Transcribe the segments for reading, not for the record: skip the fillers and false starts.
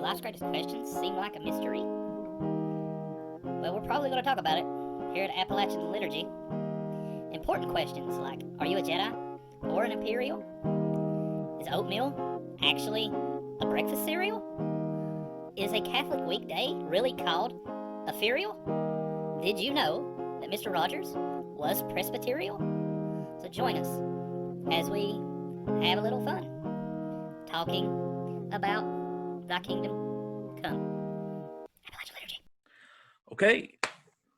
life's greatest questions seem like a mystery? Well, we're probably going to talk about it here at Appalachian Liturgy. Important questions like, are you a Jedi or an Imperial? Is oatmeal actually a breakfast cereal? Is a Catholic weekday really called a ferial? Did you know that Mr. Rogers was Presbyterial? So join us as we have a little fun talking about thy kingdom come. Appalachian Liturgy. Okay,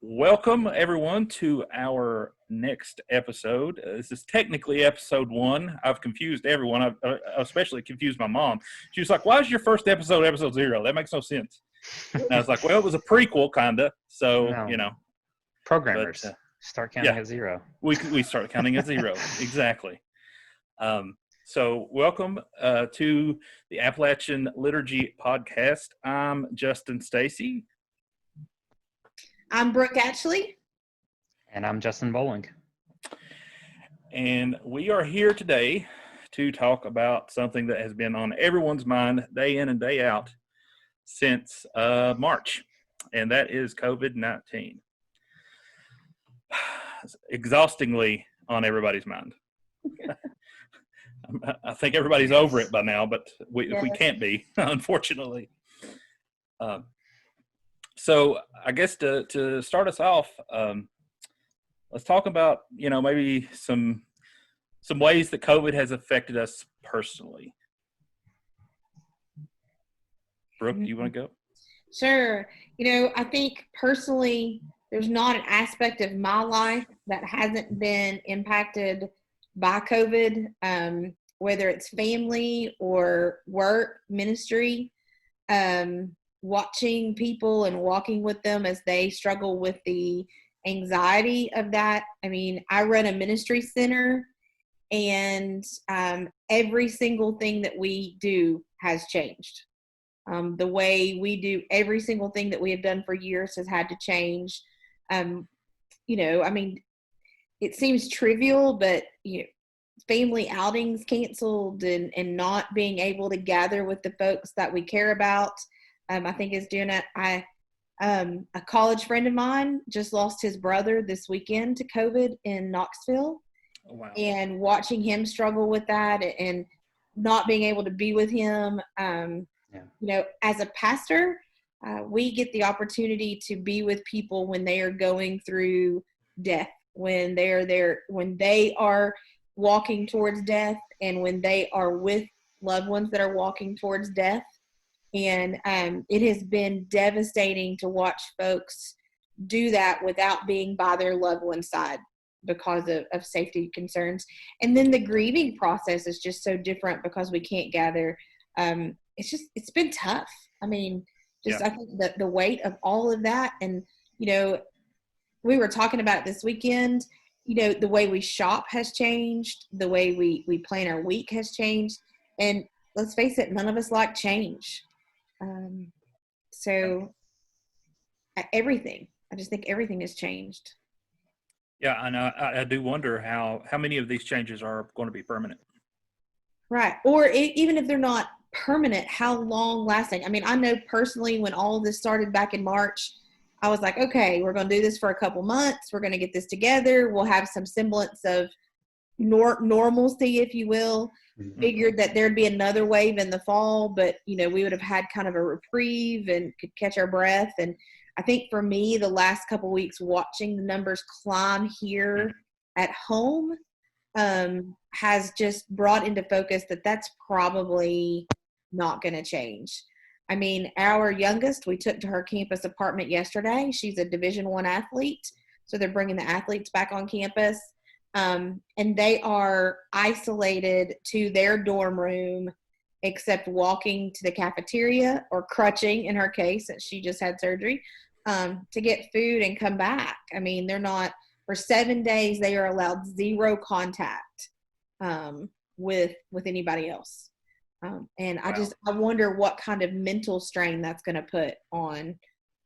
welcome everyone to our next episode. This is technically episode 1. I've confused everyone. I've especially confused my mom. She was like, "Why is your first episode 0? That makes no sense." And I was like, "Well, it was a prequel, kinda." So No. Programmers But, start counting yeah. at 0. we start counting at 0. Exactly. So welcome to the Appalachian Liturgy podcast. I'm Justin Stacy. I'm Brooke Ashley. And I'm Justin Bowling. And we are here today to talk about something that has been on everyone's mind day in and day out since March, and that is COVID-19. Exhaustingly on everybody's mind. I think everybody's over it by now, but we can't be, unfortunately. So I guess to start us off, let's talk about, maybe some ways that COVID has affected us personally. Brooke, do you want to go? Sure. I think personally, there's not an aspect of my life that hasn't been impacted by COVID, whether it's family or work, ministry, watching people and walking with them as they struggle with the anxiety of that. I mean, I run a ministry center, and every single thing that we do has changed. The way we do every single thing that we have done for years has had to change. It seems trivial, but family outings canceled and not being able to gather with the folks that we care about, I think is doing it. A college friend of mine just lost his brother this weekend to COVID in Knoxville. Oh, wow. And watching him struggle with that and not being able to be with him. As a pastor, we get the opportunity to be with people when they are going through death, when they are walking towards death, and when they are with loved ones that are walking towards death. And it has been devastating to watch folks do that without being by their loved one's side because of safety concerns. And then the grieving process is just so different because we can't gather. It's been tough. I mean, I think that the weight of all of that, and, we were talking about it this weekend, the way we shop has changed, the way we plan our week has changed. And let's face it, none of us like change. So everything, I just think everything has changed. Yeah, and I do wonder how many of these changes are going to be permanent. Right. Or even if they're not permanent, how long lasting? I mean, I know personally when all of this started back in March, I was like, okay, we're going to do this for a couple months. We're going to get this together. We'll have some semblance of normalcy, if you will. Mm-hmm. Figured that there'd be another wave in the fall, but, we would have had kind of a reprieve and could catch our breath. And I think for me, the last couple weeks watching the numbers climb here at home has just brought into focus that that's probably not going to change. I mean, our youngest, we took to her campus apartment yesterday. She's a Division I athlete, so they're bringing the athletes back on campus. And they are isolated to their dorm room, except walking to the cafeteria or crutching, in her case, since she just had surgery, to get food and come back. I mean, they're not, for 7 days, they are allowed 0 contact with anybody else. And wow. I wonder what kind of mental strain that's going to put on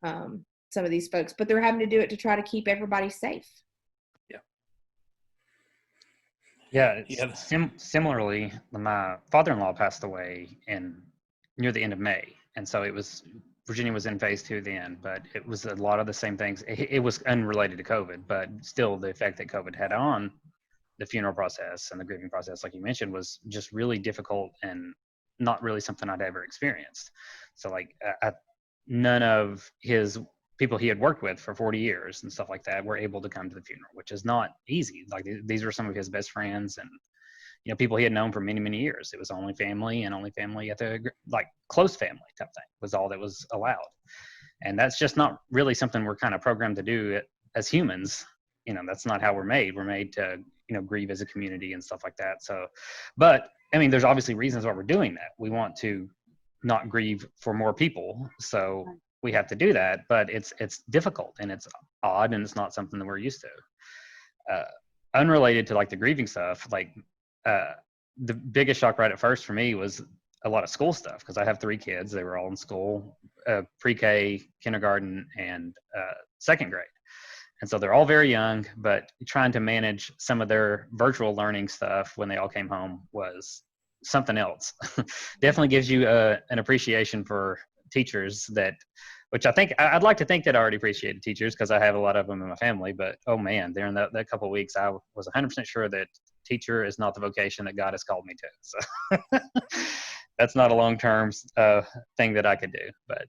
some of these folks. But they're having to do it to try to keep everybody safe. Yeah. Similarly, my father-in-law passed away near the end of May. And so Virginia was in phase 2 then, but it was a lot of the same things. It was unrelated to COVID, but still the effect that COVID had on the funeral process and the grieving process, like you mentioned, was just really difficult and not really something I'd ever experienced. So like none of his people he had worked with for 40 years and stuff like that were able to come to the funeral, which is not easy. Like these were some of his best friends and, you know, people he had known for many, many years. It was only family and only family at the, like, close family type thing was all that was allowed. And that's just not really something we're kind of programmed to do as humans. You know, that's not how we're made. We're made to, you know, grieve as a community and stuff like that. So, but I mean, there's obviously reasons why we're doing that. We want to not grieve for more people. So we have to do that, but it's difficult and it's odd and it's not something that we're used to. Unrelated to like the grieving stuff, like, the biggest shock right at first for me was a lot of school stuff because I have 3 kids. They were all in school, pre-K, kindergarten, and second grade. And so they're all very young, but trying to manage some of their virtual learning stuff when they all came home was something else. Definitely gives you an appreciation for teachers which I think I'd like to think that I already appreciated teachers because I have a lot of them in my family, but oh man, during that couple of weeks, I was 100% sure that teacher is not the vocation that God has called me to. So that's not a long-term thing that I could do, but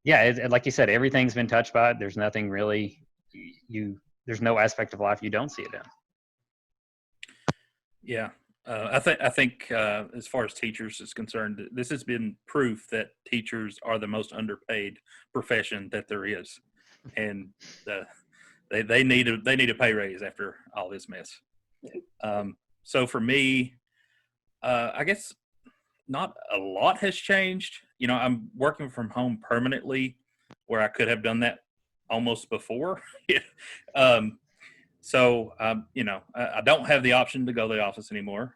yeah, like you said, everything's been touched by it. There's nothing really, there's no aspect of life you don't see it in. Yeah. I think as far as teachers is concerned, this has been proof that teachers are the most underpaid profession that there is, and they need a pay raise after all this mess. So for me, I guess not a lot has changed. You know, I'm working from home permanently, where I could have done that almost before. So, you know, I don't have the option to go to the office anymore.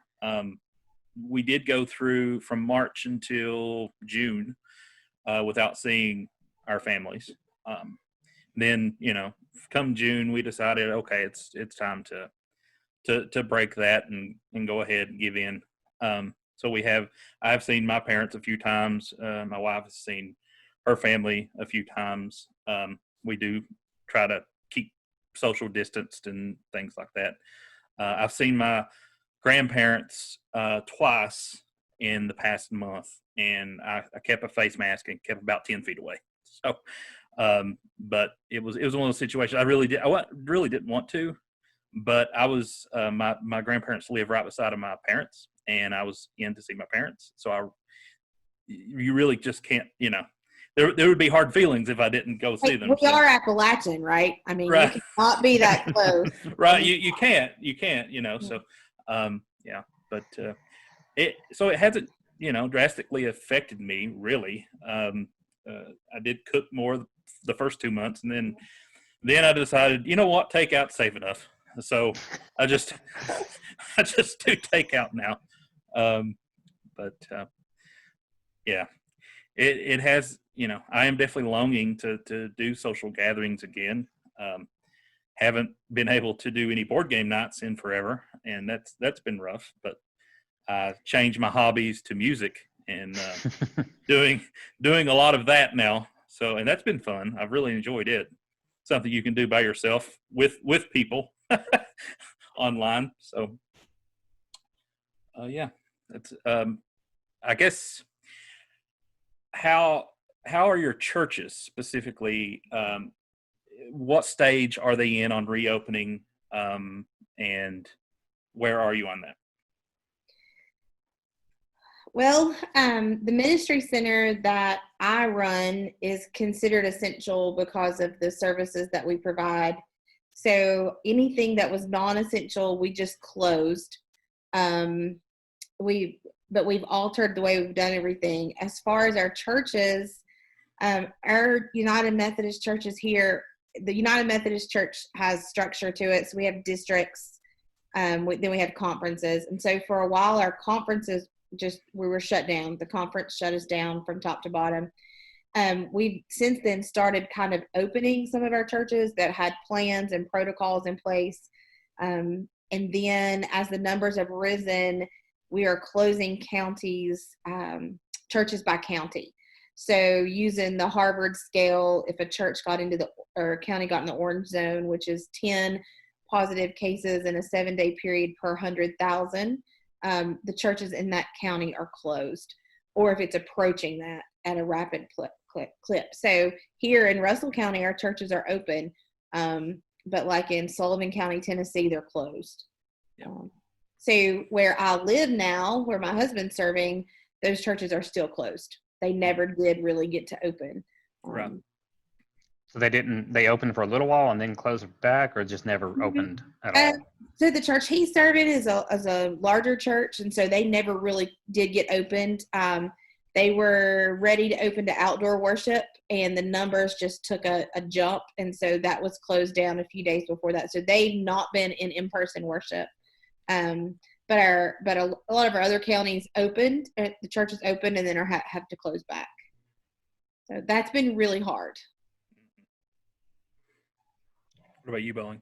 We did go through from March until June without seeing our families. Then, you know, come June, we decided, okay, it's time to break that and go ahead and give in. So I've seen my parents a few times. My wife has seen her family a few times. We do try to keep social distanced and things like that. I've seen my grandparents twice in the past month, and I kept a face mask and kept about 10 feet away. So, but it was one of those situations I really didn't want to, but I was my grandparents live right beside of my parents, and I was in to see my parents. So you really just can't, you know. There would be hard feelings if I didn't go see them. We are Appalachian, right? I mean, right. You cannot be that close. Right. You can't, you know, so, yeah, but, it hasn't, you know, drastically affected me really. I did cook more the first 2 months, and then I decided, you know what, takeout's safe enough. So I just do takeout now. But, yeah, it has, you know, I am definitely longing to do social gatherings again. Haven't been able to do any board game nights in forever, and that's been rough. But I changed my hobbies to music and doing a lot of that now. So, and that's been fun. I've really enjoyed it. Something you can do by yourself with people online. So, yeah, that's I guess how are your churches specifically? What stage are they in on reopening, and where are you on that? Well, the ministry center that I run is considered essential because of the services that we provide. So anything that was non-essential, we just closed. But we've altered the way we've done everything. As far as our churches, our United Methodist churches here, the United Methodist Church has structure to it. So we have districts, then we have conferences. And so for a while, our conferences we were shut down. The conference shut us down from top to bottom. We've since then started kind of opening some of our churches that had plans and protocols in place. And then as the numbers have risen, we are closing counties, churches by county. So using the Harvard scale, if a church got into or county got in the orange zone, which is 10 positive cases in a 7-day period per 100,000, the churches in that county are closed, or if it's approaching that at a rapid clip. So here in Russell County, our churches are open, but like in Sullivan County, Tennessee, they're closed. Yeah. So where I live now, where my husband's serving, those churches are still closed. They never did really get to open. Right. So they opened for a little while and then closed back, or just never opened at all? So the church he's serving is a larger church, and so they never really did get opened. They were ready to open to outdoor worship, and the numbers just took a jump, and so that was closed down a few days before that. So they've not been in-person worship. But a lot of our other counties opened, the churches opened, and then have to close back. So that's been really hard. What about you, Bowling?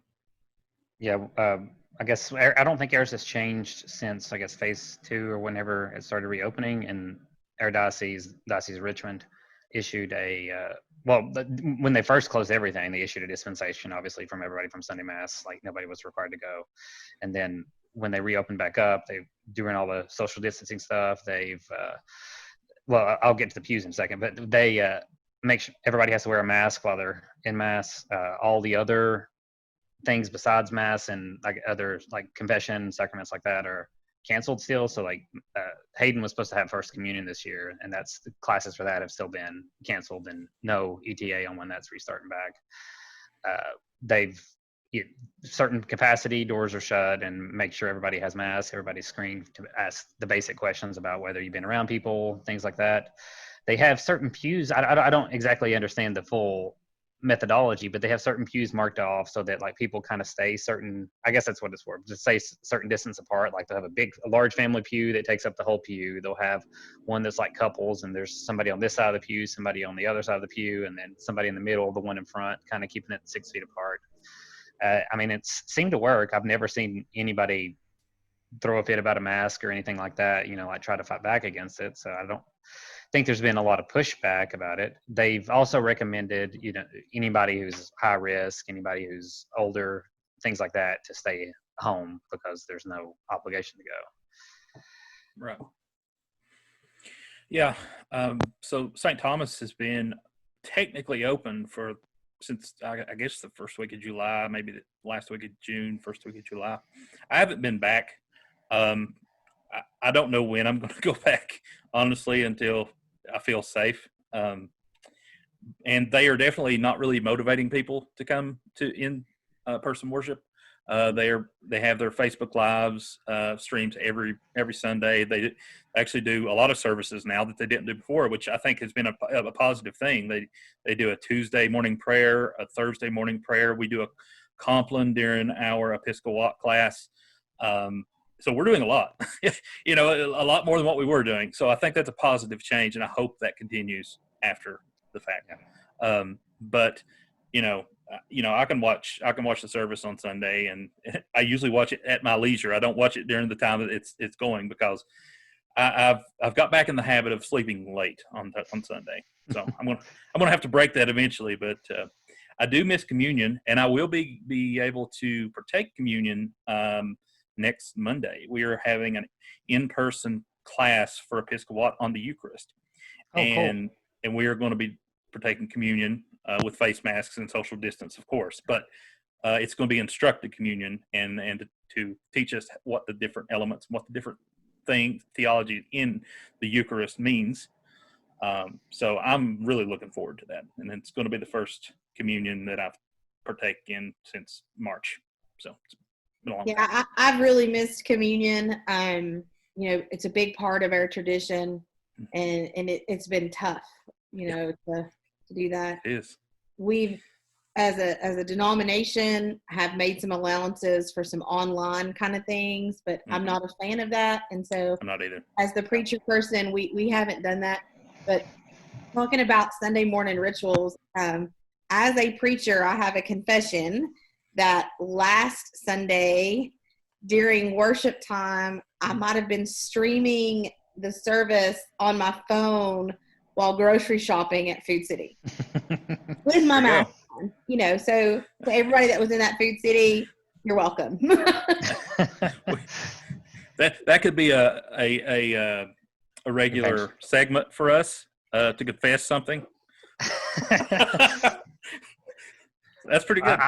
Yeah, I guess I don't think ours has changed since, I guess, phase 2 or whenever it started reopening. And our Diocese of Richmond, issued when they first closed everything, they issued a dispensation, obviously, from everybody from Sunday Mass. Like, nobody was required to go. And then when they reopened back up, they doing all the social distancing stuff. I'll get to the pews in a second, but they make sure everybody has to wear a mask while they're in Mass. All the other things besides Mass and like other like confession, sacraments like that are canceled still. So like Hayden was supposed to have First Communion this year, and the classes for that have still been canceled, and no ETA on when that's restarting back. Certain capacity doors are shut, and make sure everybody has masks. Everybody's screened to ask the basic questions about whether you've been around people, things like that. They have certain pews. I don't exactly understand the full methodology, but they have certain pews marked off so that like people kind of stay certain, I guess that's what it's for, just stay certain distance apart. Like they'll have a large family pew that takes up the whole pew. They'll have one that's like couples, and there's somebody on this side of the pew, somebody on the other side of the pew, and then somebody in the middle, the one in front, kind of keeping it 6 feet apart. I mean, it's seemed to work. I've never seen anybody throw a fit about a mask or anything like that, like try to fight back against it. So I don't think there's been a lot of pushback about it. They've also recommended, anybody who's high risk, anybody who's older, things like that, to stay home because there's no obligation to go. Right. Yeah. So St. Thomas has been technically open since I guess the first week of July, maybe the last week of June, first week of July. I haven't been back. I don't know when I'm going to go back, honestly, until I feel safe. And they are definitely not really motivating people to come to in-person worship. They have their Facebook Lives streams every Sunday. They actually do a lot of services now that they didn't do before, which I think has been a positive thing. They do a Tuesday morning prayer, a Thursday morning prayer. We do a Compline during our Episcopal class. So we're doing a lot, a lot more than what we were doing. So I think that's a positive change, and I hope that continues after the fact. But I can watch the service on Sunday, and I usually watch it at my leisure. I don't watch it during the time that it's going, because I've got back in the habit of sleeping late on Sunday. So I'm gonna have to break that eventually. But I do miss communion, and I will be able to partake communion next Monday. We are having an in-person class for Episcopal on the Eucharist, and we are going to be partaking communion with face masks and social distance, of course. But it's going to be instructed communion, and to teach us what the different elements, what the different theology in the Eucharist means. So I'm really looking forward to that, and it's going to be the first communion that I've partaken in since March. So it's been a long time. I've really missed communion. It's a big part of our tradition, and it's been tough, to do that. It is. We've, as a denomination, have made some allowances for some online kind of things, but I'm not a fan of that. And so I'm not either. As the preacher person, we haven't done that. But talking about Sunday morning rituals, as a preacher, I have a confession that last Sunday during worship time, I might have been streaming the service on my phone while grocery shopping at Food City with my There you mask on. You know, so to everybody that was in that Food City, you're welcome. That could be a regular segment for us to confess something. That's pretty good.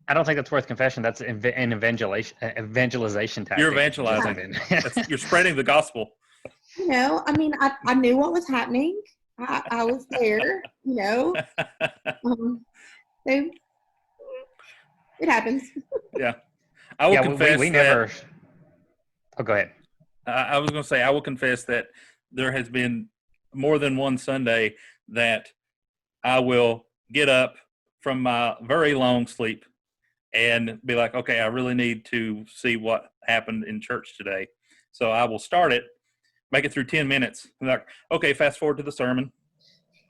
I don't think that's worth confession. That's an evangelization tactic. You're evangelizing. You're spreading the gospel. You know, I mean, I knew what was happening. I was there, you know. So it happens. Yeah. I will confess we that, never. Oh, go ahead. I was going to say, I will confess that there has been more than one Sunday that I will get up from my very long sleep and be like, okay, I really need to see what happened in church today. So I will start it, make it through 10 minutes. I'm like, okay, fast forward to the sermon.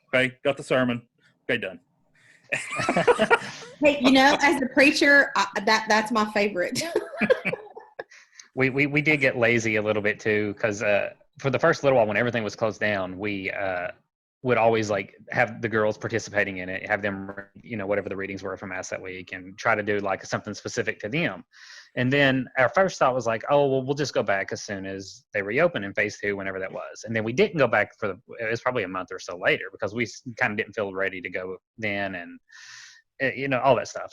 Okay, got the sermon. Okay, done. Hey, you know, as a preacher, that's my favorite. We did get lazy a little bit too, because for the first little while when everything was closed down, we would always like have the girls participating in it, have them, you know, whatever the readings were from Mass that week, and try to do like something specific to them. And then our first thought was like, oh, well, we'll just go back as soon as they reopen in phase 2, whenever that was. And then we didn't go back it was probably a month or so later, because we kind of didn't feel ready to go then, and you know, all that stuff.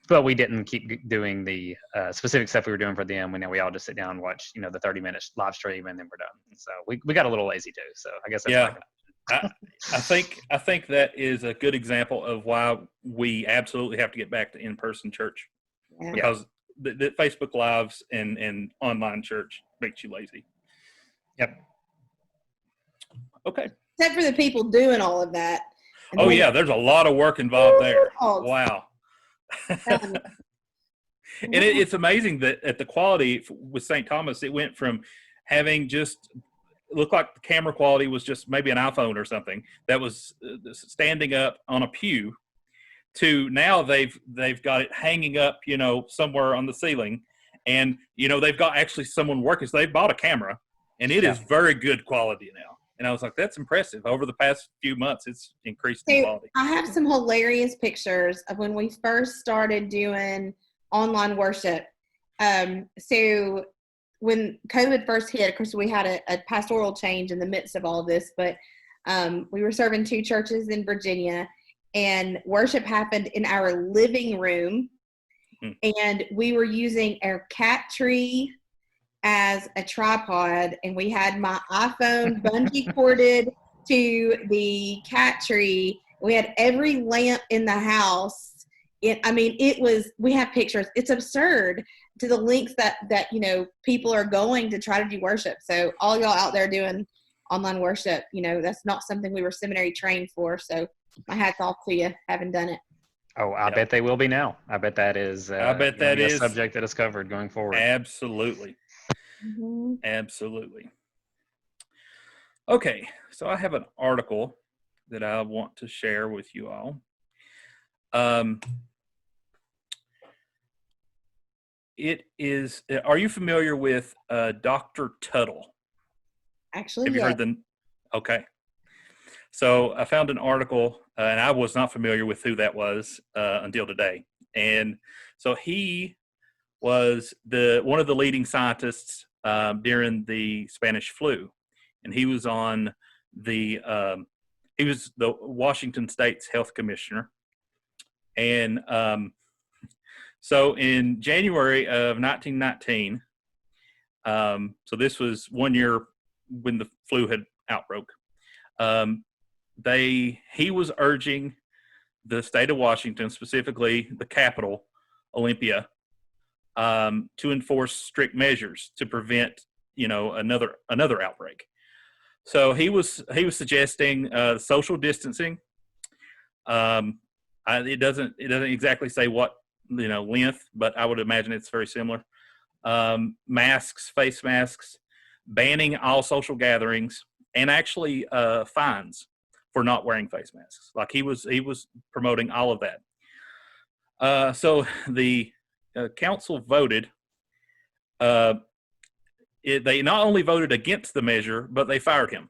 But we didn't keep doing the specific stuff we were doing for them. And then we all just sit down and watch, you know, the 30 minutes live stream, and then we're done. So we got a little lazy too. So I guess that's I think that is a good example of why we absolutely have to get back to in-person church, because the Facebook Lives and online church makes you lazy. Yep. Okay. Except for the people doing all of that. Oh yeah, there's a lot of work involved there. Wow. And it's amazing that at the quality with St. Thomas, it went from having just looked like the camera quality was just maybe an iPhone or something that was standing up on a pew, to now they've got it hanging up, you know, somewhere on the ceiling, and you know they've got actually someone working. So they bought a camera, and it is very good quality now. And I was like, that's impressive. Over the past few months, it's increased in quality. I have some hilarious pictures of when we first started doing online worship. So when COVID first hit, of course, we had a pastoral change in the midst of all of this, but we were serving 2 churches in Virginia, and worship happened in our living room, and we were using our cat tree as a tripod, and we had my iPhone bungee corded to the cat tree. We had every lamp in the house. We have pictures. It's absurd to the lengths that you know people are going to try to do worship. So all y'all out there doing online worship, you know, that's not something we were seminary trained for. So my hat's off to you, having done it. Oh, I bet they will be now. I bet that is. I bet that is a subject that is covered going forward. Absolutely. Mm-hmm. Absolutely. Okay, so I have an article that I want to share with you all. It is. Are you familiar with Dr. Tuttle? Actually, have you heard the? Okay. So I found an article, and I was not familiar with who that was until today. And so he was one of the leading scientists during the Spanish flu, and he was on the Washington State's health commissioner. And so in January of 1919, so this was 1 year when the flu had outbroke. He was urging the state of Washington, specifically the capital, Olympia, to enforce strict measures to prevent, you know, another outbreak. So he was suggesting social distancing. It doesn't exactly say what, you know, length, but I would imagine it's very similar. Masks, face masks, banning all social gatherings, and actually fines for not wearing face masks. Like he was promoting all of that. So the council voted. They not only voted against the measure, but they fired him.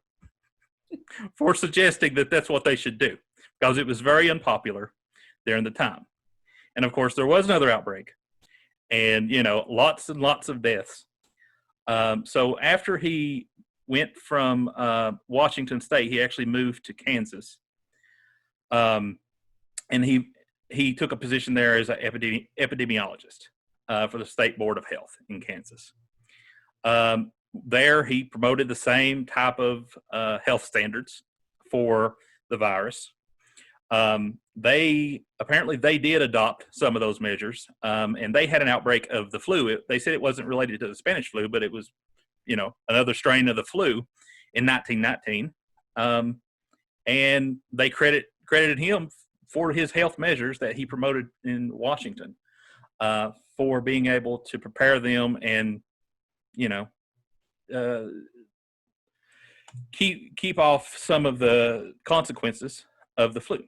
for suggesting that that's what they should do, because it was very unpopular during the time. And of course, there was another outbreak, and lots and lots of deaths. So after he went from Washington State, he actually moved to Kansas, and he took a position there as an epidemiologist for the State Board of Health in Kansas. There, he promoted the same type of health standards for the virus. They did adopt some of those measures, and they had an outbreak of the flu. They said it wasn't related to the Spanish flu, but it was, another strain of the flu in 1919. And they credited him for his health measures that he promoted in Washington, for being able to prepare them and, keep off some of the consequences of the flu.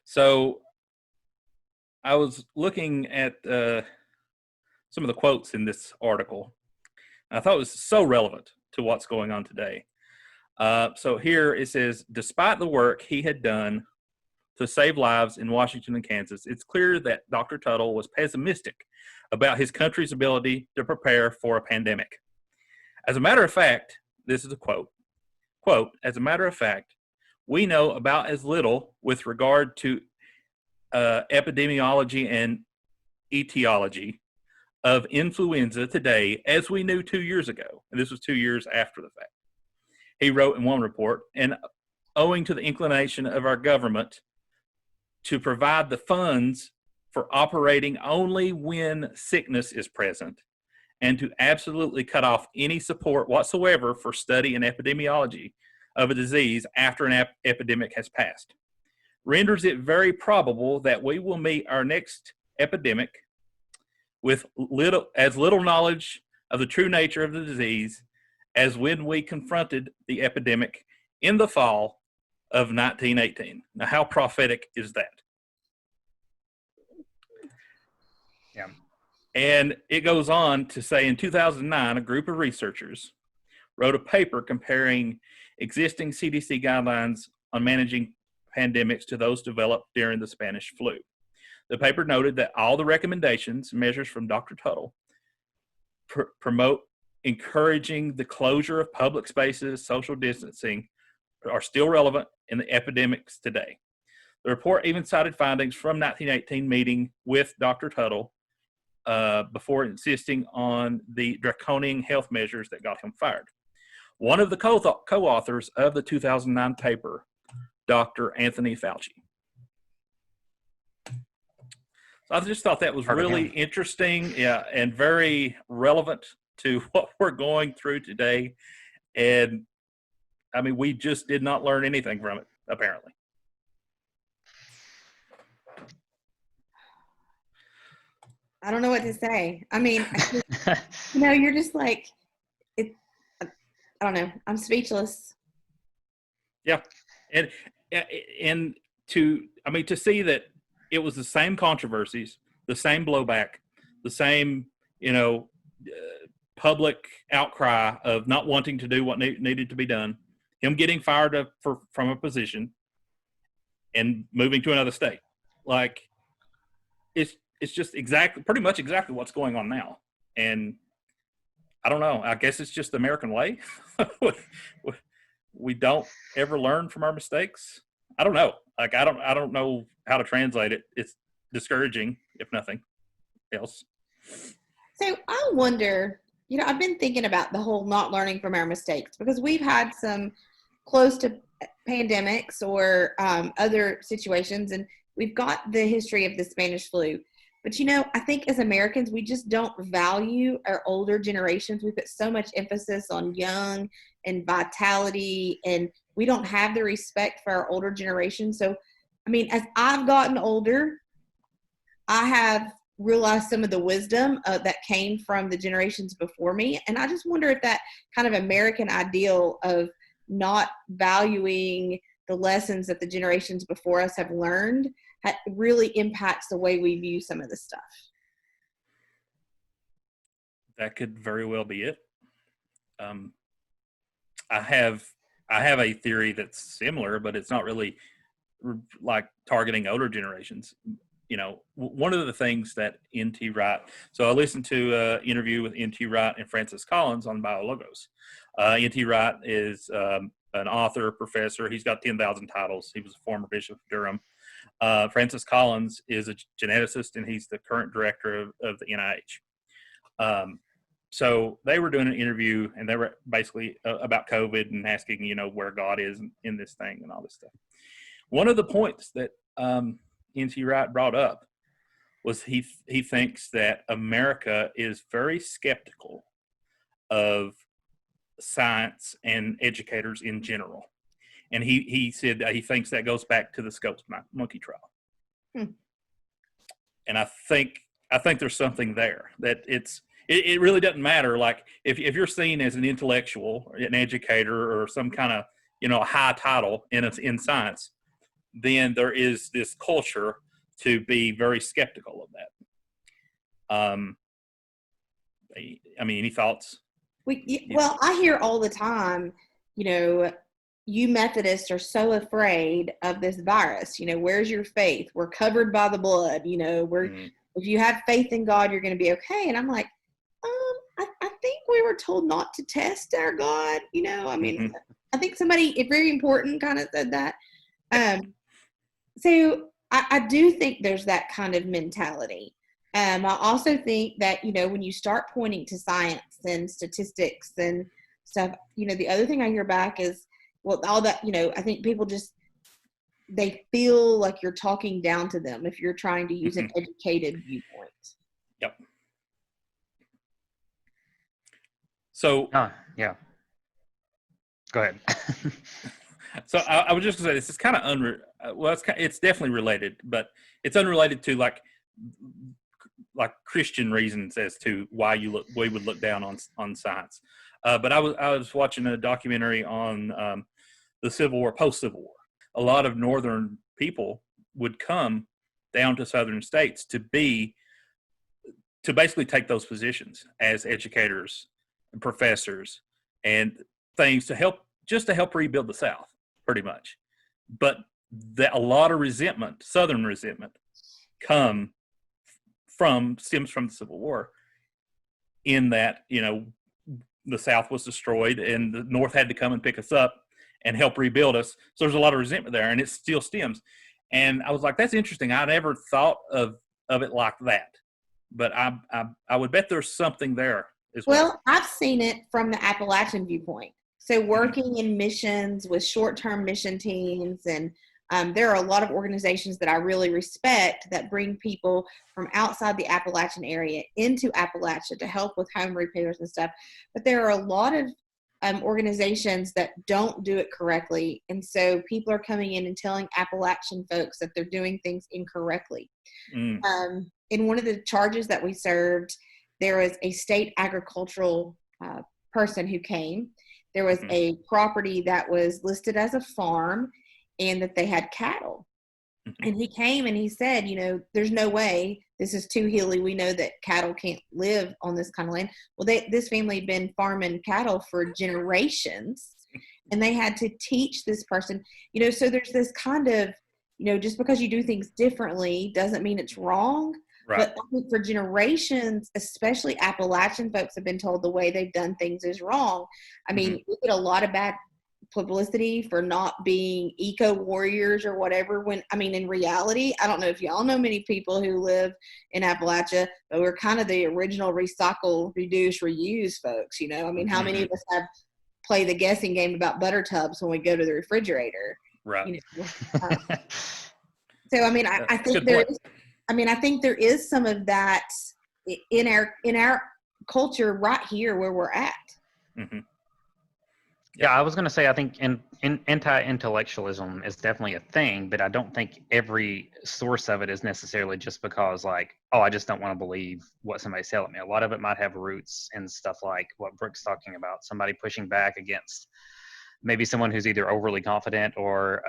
So I was looking at some of the quotes in this article. I thought it was so relevant to what's going on today. So here it says, despite the work he had done to save lives in Washington and Kansas, it's clear that Dr. Tuttle was pessimistic about his country's ability to prepare for a pandemic. As a matter of fact, this is a quote, as a matter of fact, we know about as little with regard to epidemiology and etiology of influenza today as we knew 2 years ago. And this was 2 years after the fact. He wrote in one report, and owing to the inclination of our government to provide the funds for operating only when sickness is present, and to absolutely cut off any support whatsoever for study and epidemiology of a disease after an epidemic has passed, renders it very probable that we will meet our next epidemic with little knowledge of the true nature of the disease as when we confronted the epidemic in the fall of 1918. Now, how prophetic is that? Yeah. And it goes on to say, in 2009, a group of researchers wrote a paper comparing existing CDC guidelines on managing pandemics to those developed during the Spanish flu. The paper noted that all the recommendations and measures from Dr. Tuttle promote encouraging the closure of public spaces, social distancing, are still relevant in the epidemics today. The report even cited findings from 1918 meeting with Dr. Tuttle before insisting on the draconian health measures that got him fired. One of the co-authors of the 2009 paper, Dr. Anthony Fauci. So I just thought that was really interesting, and very relevant to what we're going through today. And I mean, we just did not learn anything from it, apparently. I don't know what to say. I mean, you're just like, I don't know. I'm speechless. Yeah. And to see that it was the same controversies, the same blowback, the same, public outcry of not wanting to do what needed to be done, him getting fired from a position and moving to another state. Like, it's just pretty much exactly what's going on now. And I don't know, I guess it's just the American way. We don't ever learn from our mistakes. I don't know. Like, I don't know how to translate it. It's discouraging, if nothing else. So I wonder, I've been thinking about the whole not learning from our mistakes, because we've had some close to pandemics or other situations, and we've got the history of the Spanish flu. But, I think as Americans, we just don't value our older generations. We put so much emphasis on young and vitality, and we don't have the respect for our older generation. So, I mean, as I've gotten older, I have realized some of the wisdom that came from the generations before me. And I just wonder if that kind of American ideal of not valuing the lessons that the generations before us have learned really impacts the way we view some of the stuff. That could very well be it. I have a theory that's similar, but it's not really like targeting older generations. You know, one of the things that N.T. Wright. So I listened to an interview with N.T. Wright and Francis Collins on BioLogos. N.T. Wright is an author, professor. He's got 10,000 titles. He was a former bishop of Durham. Francis Collins is a geneticist, and he's the current director of the NIH. So they were doing an interview, and they were basically about COVID and asking, you know, where God is in this thing and all this stuff. One of the points that N.T. Wright brought up was he thinks that America is very skeptical of science and educators in general. And he said he thinks that goes back to the Scopes monkey trial. And I think there's something there, that it really doesn't matter. Like if you're seen as an intellectual, an educator, or some kind of, you know, high title in science, then there is this culture to be very skeptical of that. I mean, any thoughts? Well, I hear all the time, you know, you Methodists are so afraid of this virus. You know, where's your faith? We're covered by the blood. You know, if you have faith in God, you're going to be okay. And I'm like, I think we were told not to test our God. You know, I mean, I think somebody, it's very important, kind of said that. So I do think there's that kind of mentality. I also think that, you know, when you start pointing to science and statistics and stuff, you know, the other thing I hear back is, well, all that, you know, I think people they feel like you're talking down to them if you're trying to use an educated viewpoint. Yep. So, yeah. Go ahead. So I was just going to say, this is kind of it's definitely related, but it's unrelated to like Christian reasons as to why we would look down on science. But I was watching a documentary on the Civil War, post-Civil War. A lot of Northern people would come down to Southern states to basically take those positions as educators and professors and things to help rebuild the South, pretty much. But a lot of resentment, Southern resentment, stems from the Civil War, in that, you know, the South was destroyed and the North had to come and pick us up and help rebuild us. So there's a lot of resentment there, and it still stems. And I was like, that's interesting. I never thought of it like that, but I would bet there's something there as well. Well, I've seen it from the Appalachian viewpoint. So working in missions with short-term mission teams, and there are a lot of organizations that I really respect that bring people from outside the Appalachian area into Appalachia to help with home repairs and stuff. But there are a lot of organizations that don't do it correctly. And so people are coming in and telling Appalachian folks that they're doing things incorrectly. In one of the charges that we served, there was a state agricultural person who came. There was a property that was listed as a farm and that they had cattle. And he came and he said, you know, there's no way, this is too hilly. We know that cattle can't live on this kind of land. Well, this family had been farming cattle for generations, and they had to teach this person, you know, so there's this kind of, you know, just because you do things differently doesn't mean it's wrong. Right. But I think for generations, especially Appalachian folks, have been told the way they've done things is wrong. I mean, we get a lot of bad publicity for not being eco warriors or whatever, when, I mean, in reality, I don't know if y'all know many people who live in Appalachia, but we're kind of the original recycle, reduce, reuse folks, you know. I mean, how many of us have play the guessing game about butter tubs when we go to the refrigerator? Right. You know? So I mean, I think I think there is some of that in our culture right here where we're at. Yeah, I was going to say, I think in anti-intellectualism is definitely a thing, but I don't think every source of it is necessarily just because, like, oh, I just don't want to believe what somebody's telling me. A lot of it might have roots in stuff like what Brooke's talking about, somebody pushing back against maybe someone who's either overly confident or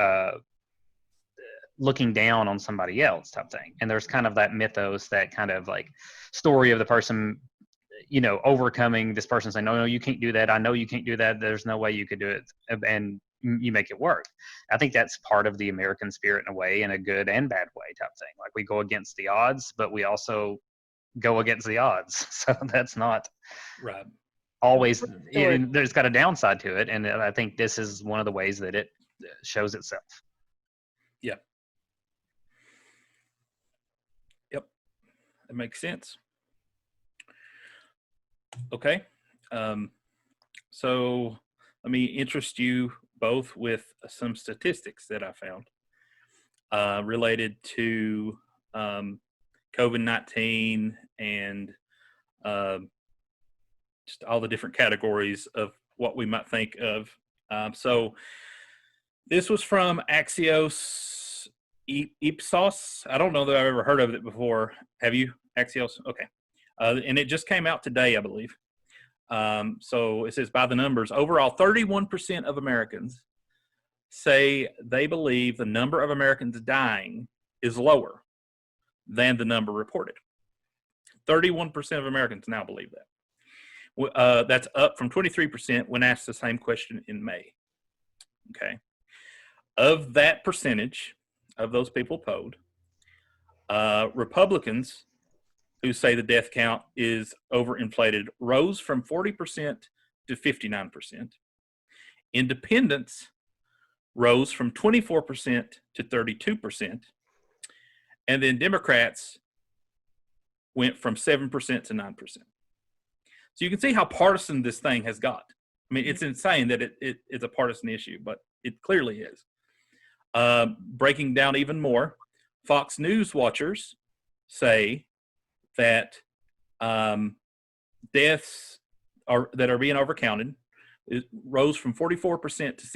looking down on somebody else type thing. And there's kind of that mythos, that kind of like story of the person overcoming this person saying, no, you can't do that. I know you can't do that. There's no way you could do it. And you make it work. I think that's part of the American spirit in a way, in a good and bad way type thing. Like, we go against the odds, but we also go against the odds. So that's not Right. always, Sure. there's got a downside to it. And I think this is one of the ways that it shows itself. Yep. That makes sense. Okay. So let me interest you both with some statistics that I found related to COVID-19 and just all the different categories of what we might think of. So this was from Axios Ipsos. I don't know that I've ever heard of it before. Have you? Axios? Okay. And it just came out today, I believe. So it says, by the numbers, overall, 31% of Americans say they believe the number of Americans dying is lower than the number reported. 31% of Americans now believe that. That's up from 23% when asked the same question in May. Okay. Of that percentage of those people polled, Republicans who say the death count is overinflated rose from 40% to 59%. Independents rose from 24% to 32%. And then Democrats went from 7% to 9%. So you can see how partisan this thing has got. I mean, it's insane that it's a partisan issue, but it clearly is. Breaking down even more, Fox News watchers say that deaths that are being overcounted rose from 44% to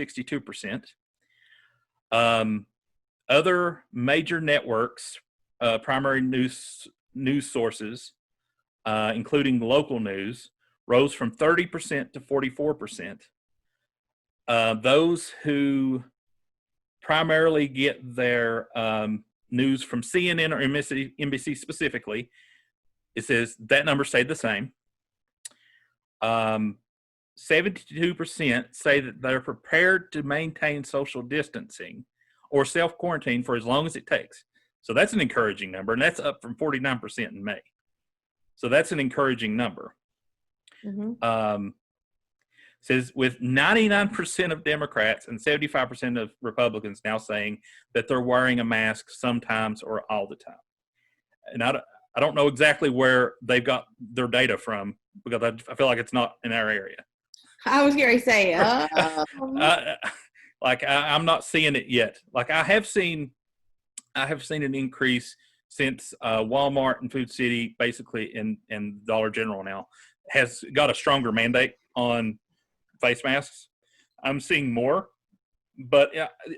62%. Other major networks, primary news sources, including local news, rose from 30% to 44%. Those who primarily get their news from CNN or NBC specifically, it says that number stayed the same. 72% say that they're prepared to maintain social distancing or self-quarantine for as long as it takes. So that's an encouraging number, and that's up from 49% in May. So that's an encouraging number. Mm-hmm. Says with 99% of Democrats and 75% of Republicans now saying that they're wearing a mask sometimes or all the time. And I don't know exactly where they've got their data from, because I feel like it's not in our area. I was going to say, I'm not seeing it yet. Like I have seen an increase since Walmart and Food City, basically, and Dollar General now has got a stronger mandate on face masks. I'm seeing more, but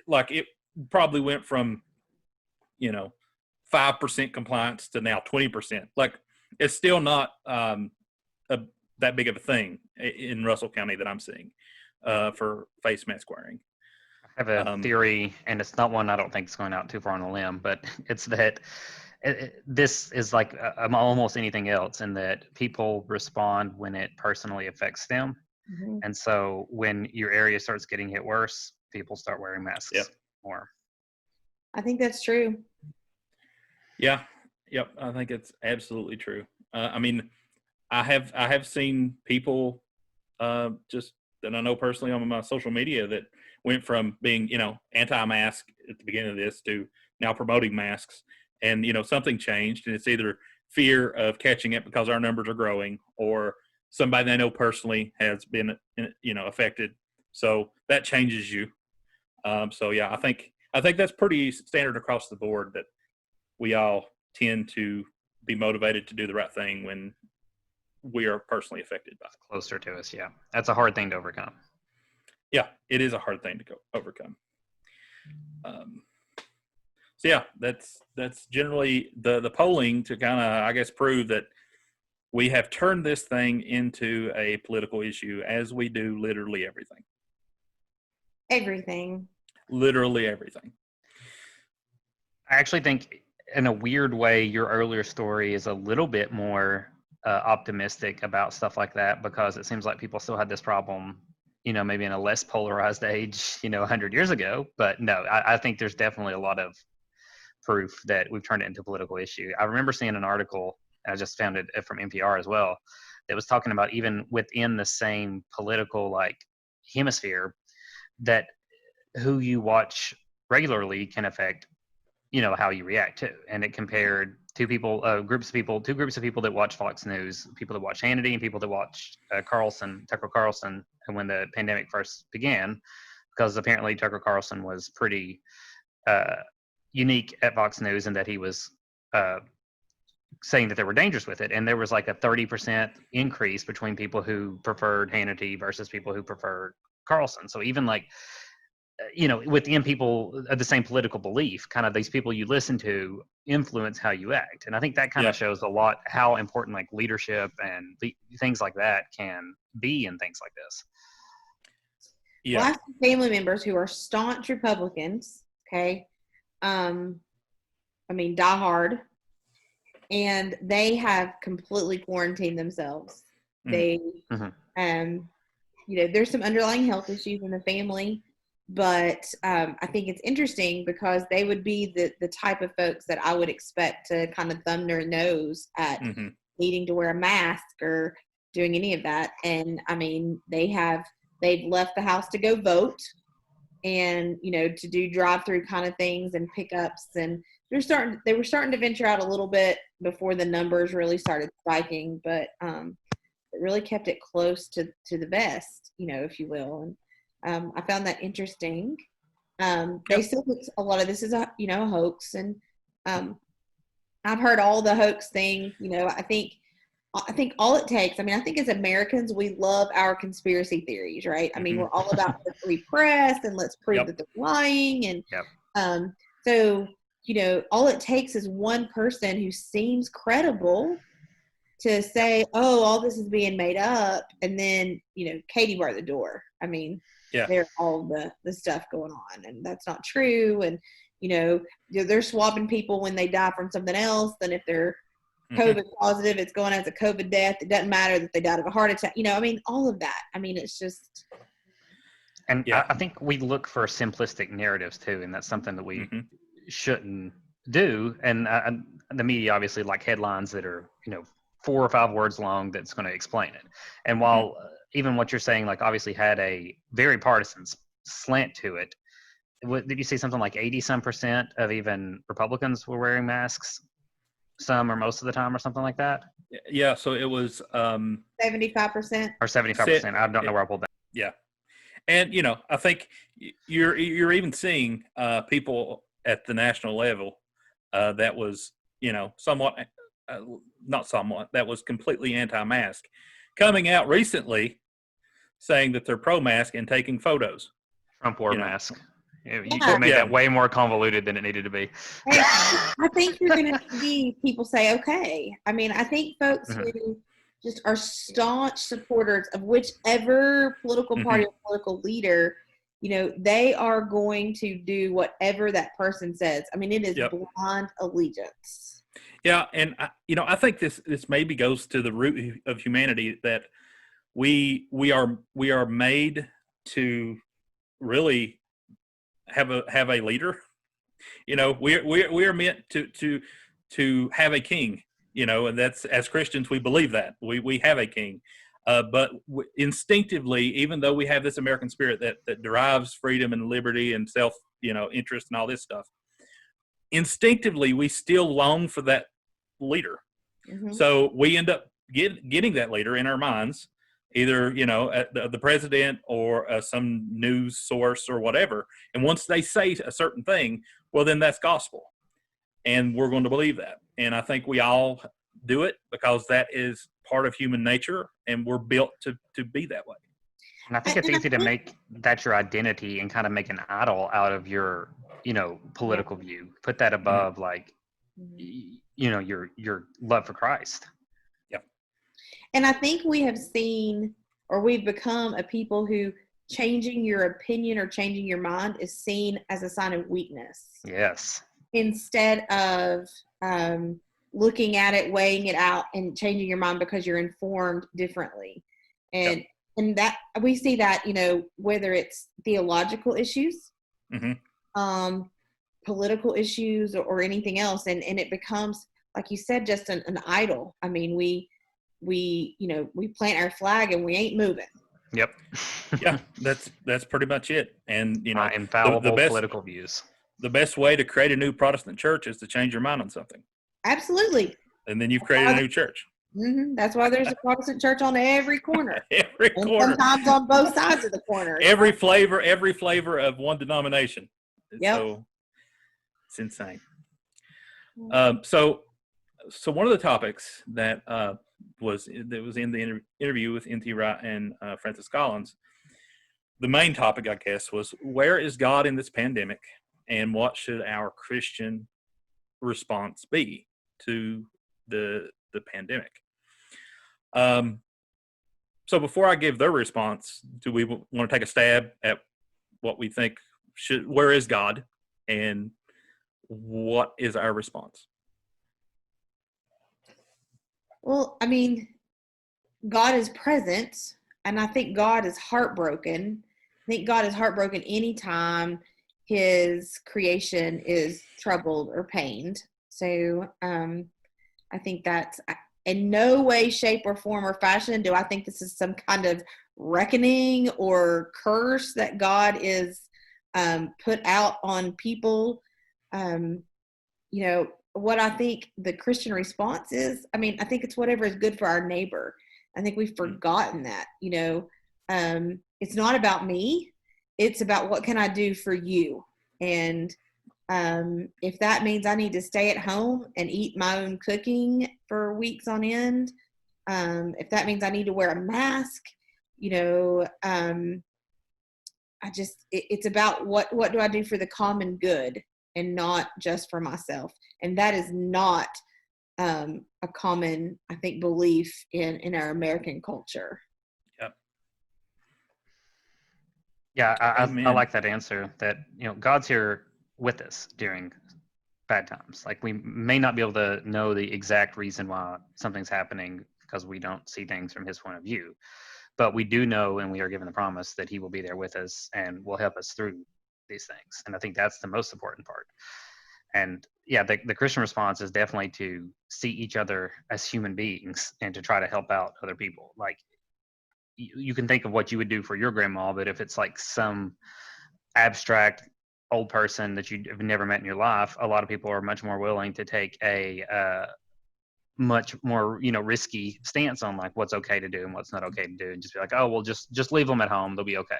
like it probably went from 5% compliance to now 20%. Like it's still not that big of a thing in Russell County that I'm seeing for face mask wearing. I have a theory, and it's not one I don't think is going out too far on a limb, but it's that this is like almost anything else, in that people respond when it personally affects them. Mm-hmm. And so when your area starts getting hit worse, people start wearing masks more. I think that's true. Yeah. Yep. I think it's absolutely true. I mean, I have seen people just that I know personally on my social media that went from being, anti-mask at the beginning of this to now promoting masks, and, something changed, and it's either fear of catching it because our numbers are growing, or somebody they know personally has been, affected. So that changes you. So yeah, I think that's pretty standard across the board, that we all tend to be motivated to do the right thing when we are personally affected by it. Closer to us, yeah. That's a hard thing to overcome. Yeah, it is a hard thing to overcome. So yeah, that's generally the polling to kind of, I guess, prove that we have turned this thing into a political issue, as we do literally everything. Everything. Literally everything. I actually think, in a weird way, your earlier story is a little bit more optimistic about stuff like that, because it seems like people still had this problem, maybe in a less polarized age, 100 years ago. But no, I think there's definitely a lot of proof that we've turned it into a political issue. I remember seeing an article, I just found it from NPR as well, that was talking about even within the same political like hemisphere, that who you watch regularly can affect how you react to. And it compared two groups of people that watch Fox News, people that watch Hannity, and people that watch Tucker Carlson, and when the pandemic first began, because apparently Tucker Carlson was pretty unique at Fox News in that he was saying that there were dangers with it. And there was like a 30% increase between people who preferred Hannity versus people who preferred Carlson. So even like, within people of the same political belief, kind of these people you listen to influence how you act. And I think that kind of shows a lot how important like leadership and things like that can be in things like this. Yeah. Well, I have family members who are staunch Republicans, okay? Diehard, and they have completely quarantined themselves. They, there's some underlying health issues in the family, but I think it's interesting because they would be the type of folks that I would expect to kind of thumb their nose at needing to wear a mask or doing any of that. And they've left the house to go vote and, to do drive-through kind of things and pickups. And they were starting to venture out a little bit before the numbers really started spiking, but it really kept it close to the vest, if you will. And I found that interesting. They said a lot of this is a hoax, and I've heard all the hoax thing. I think all it takes. I think as Americans, we love our conspiracy theories, right? We're all about the free press and let's prove that they're lying, and so all it takes is one person who seems credible to say, "Oh, all this is being made up," and then Katie bar the door. There's all the stuff going on, and that's not true. And they're swabbing people when they die from something else. And if they're COVID positive, it's going as a COVID death. It doesn't matter that they died of a heart attack. All of that. It's just. And I think we look for simplistic narratives too, and that's something that we shouldn't do. And the media obviously like headlines that are 4 or 5 words long that's going to explain it. And while even what you're saying, like obviously had a very partisan slant to it, did you see something like 80% of even Republicans were wearing masks, some or most of the time, or something like that? Yeah. So it was 75% or 75%. I don't know where I pulled that. Yeah. And, I think you're even seeing people at the national level that was, that was completely anti-mask, coming out recently saying that they're pro-mask and taking photos. Trump wore a mask. You made that way more convoluted than it needed to be. I think you're going to see people say, okay. I think folks who just are staunch supporters of whichever political party or political leader, they are going to do whatever that person says. It is blind allegiance. Yeah, and I think this maybe goes to the root of humanity, that we are made to really have a leader. We are meant to have a king. And that's, as Christians, we believe that we have a king. But instinctively, even though we have this American spirit that derives freedom and liberty and self interest and all this stuff, instinctively we still long for that leader. So we end up getting that leader in our minds, either the president or some news source or whatever. And once they say a certain thing, well, then that's gospel, and we're going to believe that. And I think we all do it because that is part of human nature, and we're built to be that way. And I think it's easy to make that your identity and kind of make an idol out of your political view. Put that above your love for Christ. And I think we have seen, or we've become a people who changing your opinion or changing your mind is seen as a sign of weakness. Yes. Instead of looking at it, weighing it out, and changing your mind because you're informed differently. And and that we see that, whether it's theological issues, political issues, or anything else, and it becomes, like you said, just an idol. I mean, we plant our flag and we ain't moving. Yep. Yeah, that's pretty much it. And infallible best, political views. The best way to create a new Protestant church is to change your mind on something. Absolutely. And then you've created a new church. That's why there's a Protestant church on every corner. Every and corner. Sometimes on both sides of the corner. Every flavor of one denomination. Yep. So it's insane. So one of the topics that was in the interview with N.T. Wright and Francis Collins, the main topic, I guess, was where is God in this pandemic, and what should our Christian response be to the pandemic? So before I give their response, do we want to take a stab at what we think where is God, and what is our response? Well, I mean, God is present, and I think God is heartbroken. I think God is heartbroken anytime his creation is troubled or pained. So I think that's in no way, shape, or form or fashion do I think this is some kind of reckoning or curse that God is put out on people. What I think the Christian response is, I mean, I think it's whatever is good for our neighbor. I think we've forgotten that, it's not about me. It's about what can I do for you. And if that means I need to stay at home and eat my own cooking for weeks on end, if that means I need to wear a mask, it's about what do I do for the common good and not just for myself. And that is not a common, I think, belief in our American culture. Yep. Yeah, I like that answer, that, God's here with us during bad times. Like, we may not be able to know the exact reason why something's happening because we don't see things from his point of view. But we do know, and we are given the promise that he will be there with us and will help us through these things. And I think that's the most important part. And yeah, the Christian response is definitely to see each other as human beings and to try to help out other people. Like, you can think of what you would do for your grandma, but if it's like some abstract old person that you've never met in your life, a lot of people are much more willing to take a much more risky stance on like what's okay to do and what's not okay to do, and just be like, oh well, just leave them at home, they'll be okay,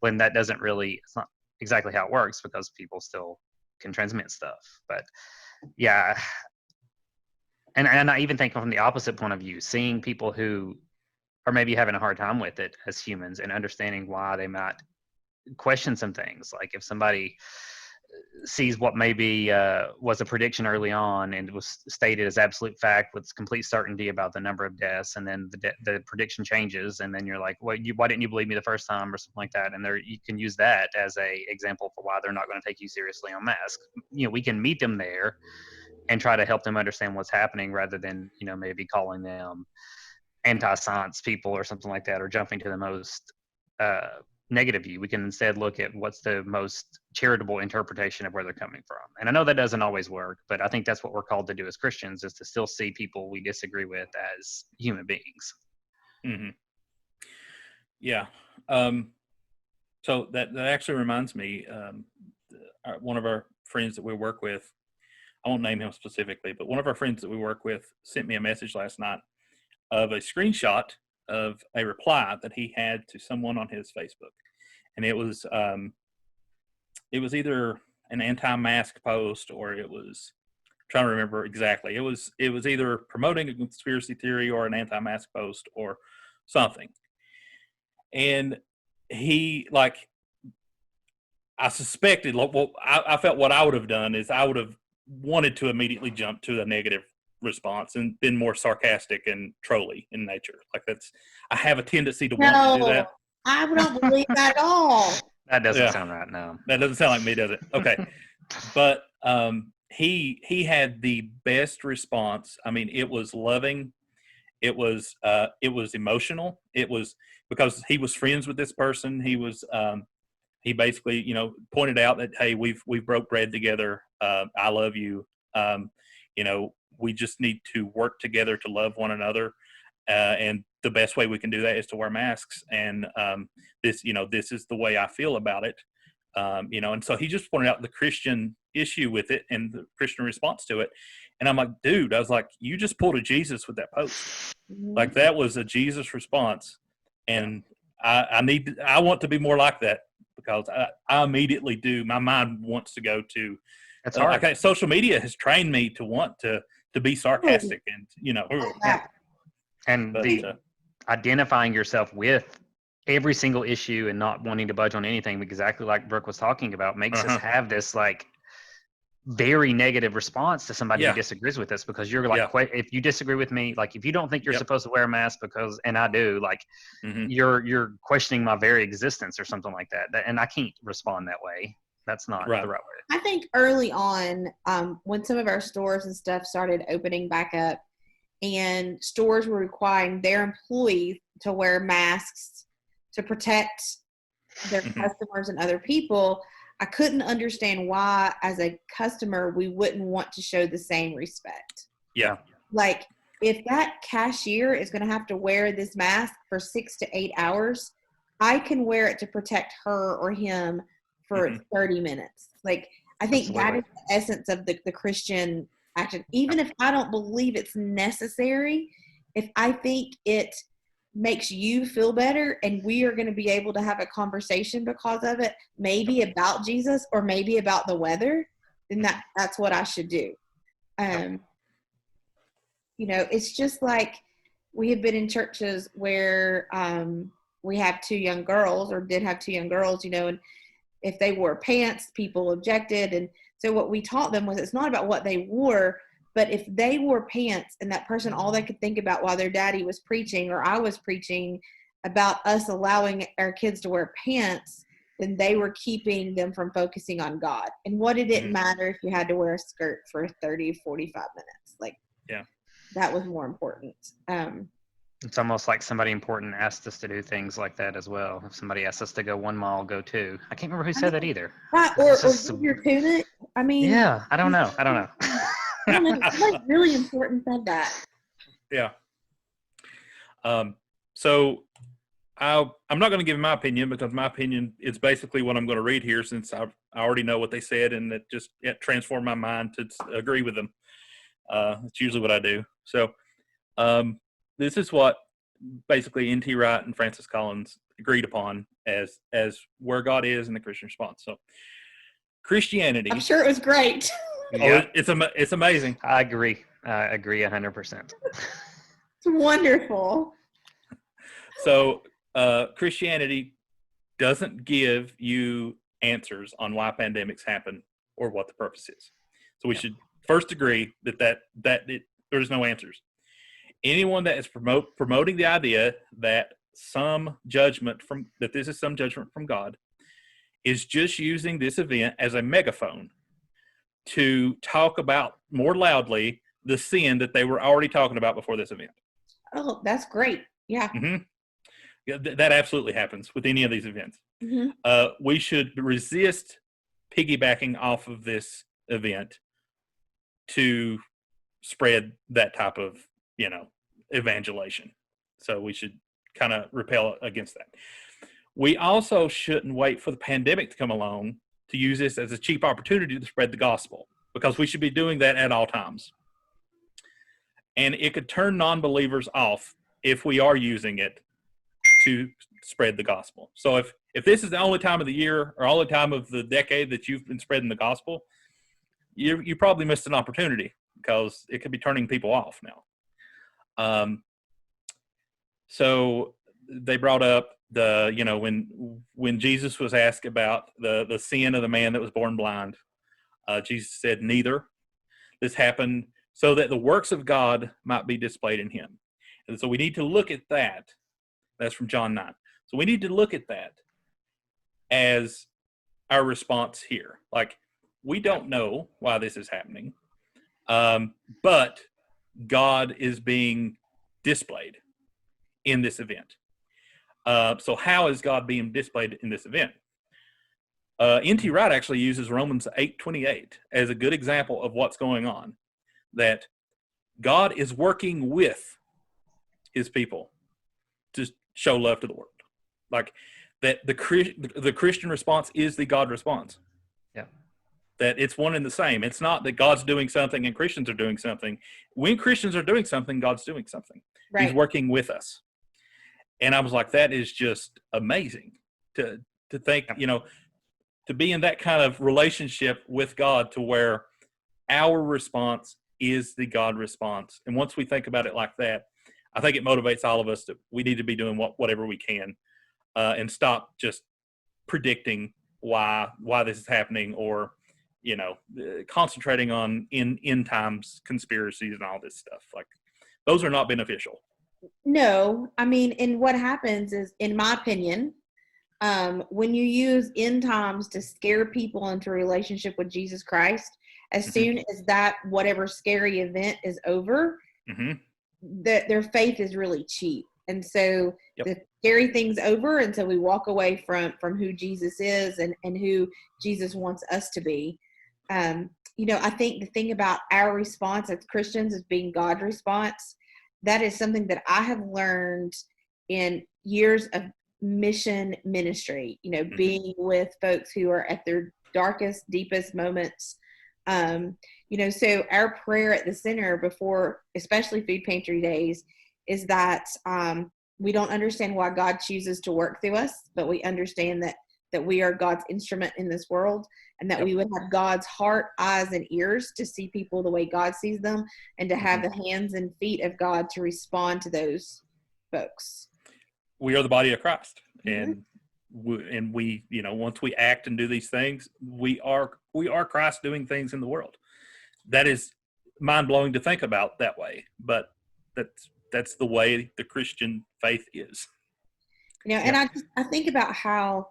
when that doesn't really, it's not exactly how it works, because people still can transmit stuff. But yeah, and I even think from the opposite point of view, seeing people who are maybe having a hard time with it as humans and understanding why they might question some things. Like if somebody sees what maybe was a prediction early on and was stated as absolute fact with complete certainty about the number of deaths, and then the prediction changes, and then you're like, well, why didn't you believe me the first time, or something like that? And you can use that as a example for why they're not going to take you seriously on mask. We can meet them there and try to help them understand what's happening, rather than maybe calling them anti-science people or something like that, or jumping to the most negative view. We can instead look at what's the most charitable interpretation of where they're coming from. And I know that doesn't always work, but I think that's what we're called to do as Christians, is to still see people we disagree with as human beings. Mm-hmm. Yeah. So that actually reminds me, one of our friends that we work with, I won't name him specifically, but one of our friends that we work with sent me a message last night of a screenshot of a reply that he had to someone on his Facebook. And it was either an anti-mask post, or it was, I'm trying to remember exactly. It was either promoting a conspiracy theory or an anti-mask post or something. And he, like, I suspected, well, I felt what I would have done is I would have wanted to immediately jump to a negative response and been more sarcastic and trolly in nature. Like, I have a tendency to want to do that. I don't believe that at all. That doesn't sound right. No, that doesn't sound like me, does it? Okay. But he had the best response. I mean, it was loving. It was emotional. It was because he was friends with this person. He basically, pointed out that, hey, we've broke bread together. I love you. We just need to work together to love one another. And the best way we can do that is to wear masks. And this is the way I feel about it. And so he just pointed out the Christian issue with it and the Christian response to it. And I'm like, dude, I was like, you just pulled a Jesus with that post. Like, that was a Jesus response. And I want to be more like that, because I immediately do. My mind wants to go to, That's hard. okay, social media has trained me to want to be sarcastic and, And but, the identifying yourself with every single issue and not wanting to budge on anything, exactly like Brooke was talking about, makes us have this like very negative response to somebody who disagrees with us, because you're like, if you disagree with me, like if you don't think you're supposed to wear a mask and I do, like you're questioning my very existence or something like that. And I can't respond that way. That's not the right way. I think early on, when some of our stores and stuff started opening back up, and stores were requiring their employees to wear masks to protect their customers and other people, I couldn't understand why, as a customer, we wouldn't want to show the same respect. Yeah. Like, if that cashier is going to have to wear this mask for 6 to 8 hours, I can wear it to protect her or him for 30 minutes. Like, I think that is the essence of the Christian action. Even if I don't believe it's necessary, if I think it makes you feel better and we are going to be able to have a conversation because of it, maybe about Jesus or maybe about the weather, then that's what I should do. It's just like we have been in churches where we have 2 young girls, or did have 2 young girls, and if they wore pants, people objected. And so what we taught them was, it's not about what they wore, but if they wore pants and that person, all they could think about while their daddy was preaching or I was preaching about us allowing our kids to wear pants, then they were keeping them from focusing on God. And what did it matter if you had to wear a skirt for 30, 45 minutes? Like, that was more important. It's almost like somebody important asked us to do things like that as well. If somebody asked us to go 1 mile, go 2. I can't remember who said that either. Right, or give your tunic. I mean. Yeah, I don't know. I don't know. Somebody really important said that. Yeah. So I'm not going to give my opinion, because my opinion is basically what I'm going to read here, since I already know what they said, and it transformed my mind to agree with them. It's usually what I do. So this is what basically N.T. Wright and Francis Collins agreed upon as where God is in the Christian response. So Christianity. I'm sure it was great. It's amazing. I agree. I agree 100%. It's wonderful. So Christianity doesn't give you answers on why pandemics happen or what the purpose is. So we should first agree that there's no answers. Anyone that is promoting the idea that this is some judgment from God is just using this event as a megaphone to talk about more loudly the sin that they were already talking about before this event. Oh, that's great. Yeah. Yeah, that absolutely happens with any of these events. We should resist piggybacking off of this event to spread that type of, evangelization. So we should kind of repel against that. We also shouldn't wait for the pandemic to come along to use this as a cheap opportunity to spread the gospel, because we should be doing that at all times. And it could turn non-believers off if we are using it to spread the gospel. So if this is the only time of the year or only time of the decade that you've been spreading the gospel, you probably missed an opportunity, because it could be turning people off now. So they brought up when Jesus was asked about the sin of the man that was born blind, Jesus said, neither. This happened so that the works of God might be displayed in him. And so we need to look at that. That's from John 9. So we need to look at that as our response here. Like, we don't know why this is happening, but God is being displayed in this event. So how is God being displayed in this event? N.T. Wright actually uses Romans 8:28 as a good example of what's going on, that God is working with his people to show love to the world. Like that the Christian response is the God response. Yeah. That it's one and the same. It's not that God's doing something and Christians are doing something. When Christians are doing something, God's doing something. Right. He's working with us. And I was like, that is just amazing to think, to be in that kind of relationship with God to where our response is the God response. And once we think about it like that, I think it motivates all of us that we need to be doing whatever we can and stop just predicting why this is happening, or concentrating on end times conspiracies and all this stuff. Like, those are not beneficial. No, I mean, and what happens is, in my opinion, when you use end times to scare people into a relationship with Jesus Christ, as soon as that whatever scary event is over, their faith is really cheap. And so the scary thing's over, and so we walk away from who Jesus is and who Jesus wants us to be. I think the thing about our response as Christians is being God's response. That is something that I have learned in years of mission ministry, being with folks who are at their darkest, deepest moments. So our prayer at the center before, especially food pantry days, is that we don't understand why God chooses to work through us, but we understand that we are God's instrument in this world, and that we would have God's heart, eyes, and ears to see people the way God sees them, and to have the hands and feet of God to respond to those folks. We are the body of Christ, and we once we act and do these things, we are Christ doing things in the world. That is mind-blowing to think about that way, but that's the way the Christian faith is. And I think about how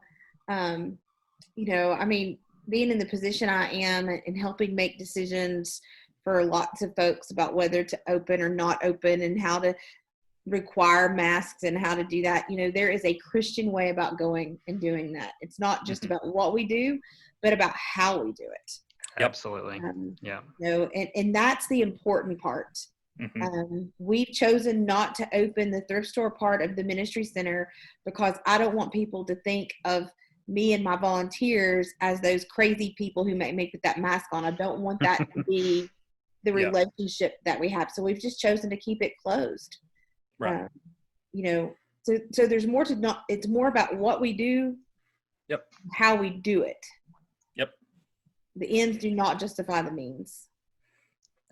being in the position I am and helping make decisions for lots of folks about whether to open or not open, and how to require masks and how to do that. There is a Christian way about going and doing that. It's not just about what we do, but about how we do it. Absolutely. And that's the important part. We've chosen not to open the thrift store part of the ministry center because I don't want people to think of me and my volunteers as those crazy people who make me put that mask on. I don't want that to be the relationship that we have. So we've just chosen to keep it closed. Right. So there's more to it's more about what we do, how we do it. The ends do not justify the means.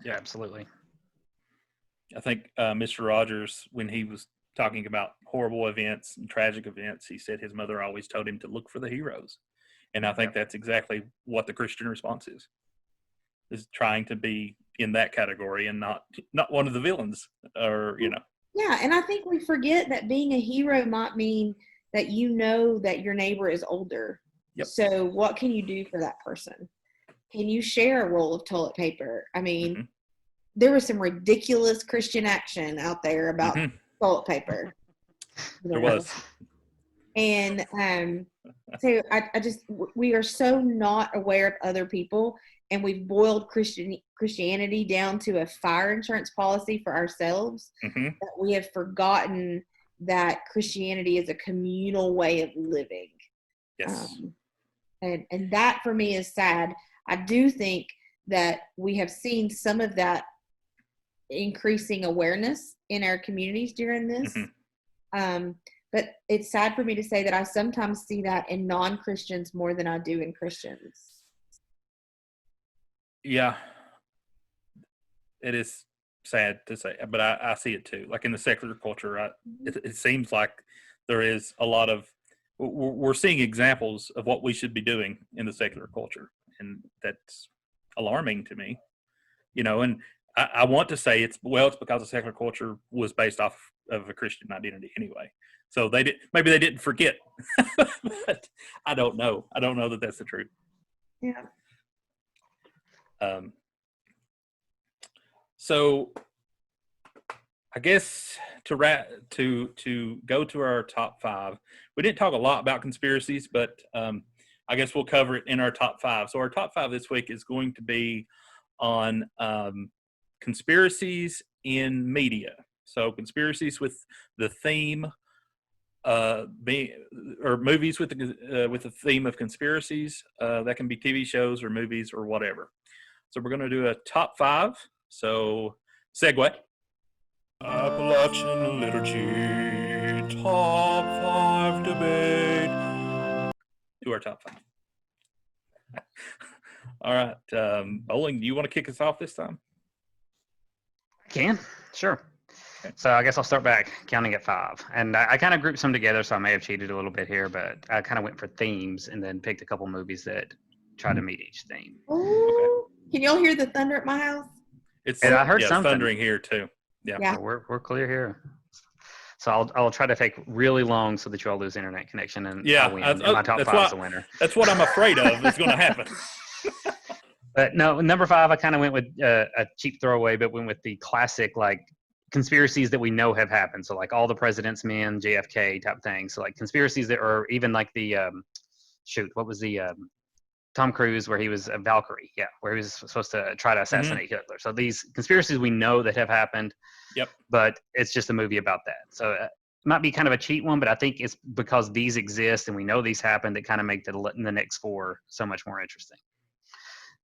Yeah, absolutely. I think Mr. Rogers, when he was talking about horrible events and tragic events, he said his mother always told him to look for the heroes. And I think that's exactly what the Christian response is trying to be in that category and not one of the villains, or. Yeah, and I think we forget that being a hero might mean that that your neighbor is older. So what can you do for that person? Can you share a roll of toilet paper? I mean, there was some ridiculous Christian action out there about toilet paper. There was. And so we are so not aware of other people, and we've boiled Christianity down to a fire insurance policy for ourselves, that we have forgotten that Christianity is a communal way of living. Yes. And that for me is sad. I do think that we have seen some of that increasing awareness in our communities during this. But it's sad for me to say that I sometimes see that in non-Christians more than I do in Christians. Yeah. It is sad to say, but I see it too. Like in the secular culture, it seems like there is a lot of, we're seeing examples of what we should be doing in the secular culture. And that's alarming to me, and I want to say it's because the secular culture was based off of a Christian identity anyway. So maybe they didn't forget, but I don't know. I don't know that that's the truth. Yeah. Um, so I guess to go to our top five, we didn't talk a lot about conspiracies, but I guess we'll cover it in our top five. So our top five this week is going to be on conspiracies in media. So conspiracies with the theme or movies with the theme of conspiracies. That can be TV shows or movies or whatever. So we're going to do a top five. So segue. Appalachian Liturgy Top 5 Debate. Do our top five. All right. Bowling, do you want to kick us off this time? I can, sure. Okay. So I guess I'll start back counting at five. And I kind of grouped some together, so I may have cheated a little bit here, but I kind of went for themes and then picked a couple movies that try to meet each theme. Ooh. Can y'all hear the thunder at my house? And I heard it's something. thundering here too. Yeah. So we're clear here. So I'll try to take really long so that you all lose internet connection and Yeah, I win. And my top five is the winner. That's what I'm afraid of is going to happen. But no, number five, I kind of went with a cheap throwaway, but went with the classic like conspiracies that we know have happened. So like all the president's men, JFK type things. So like conspiracies that are even like the what was the Tom Cruise where he was a Valkyrie, where he was supposed to try to assassinate Hitler. So these conspiracies we know that have happened. Yep. But it's just a movie about that. So it might be kind of a cheat one, but I think it's because these exist and we know these happened that kind of make the next four so much more interesting.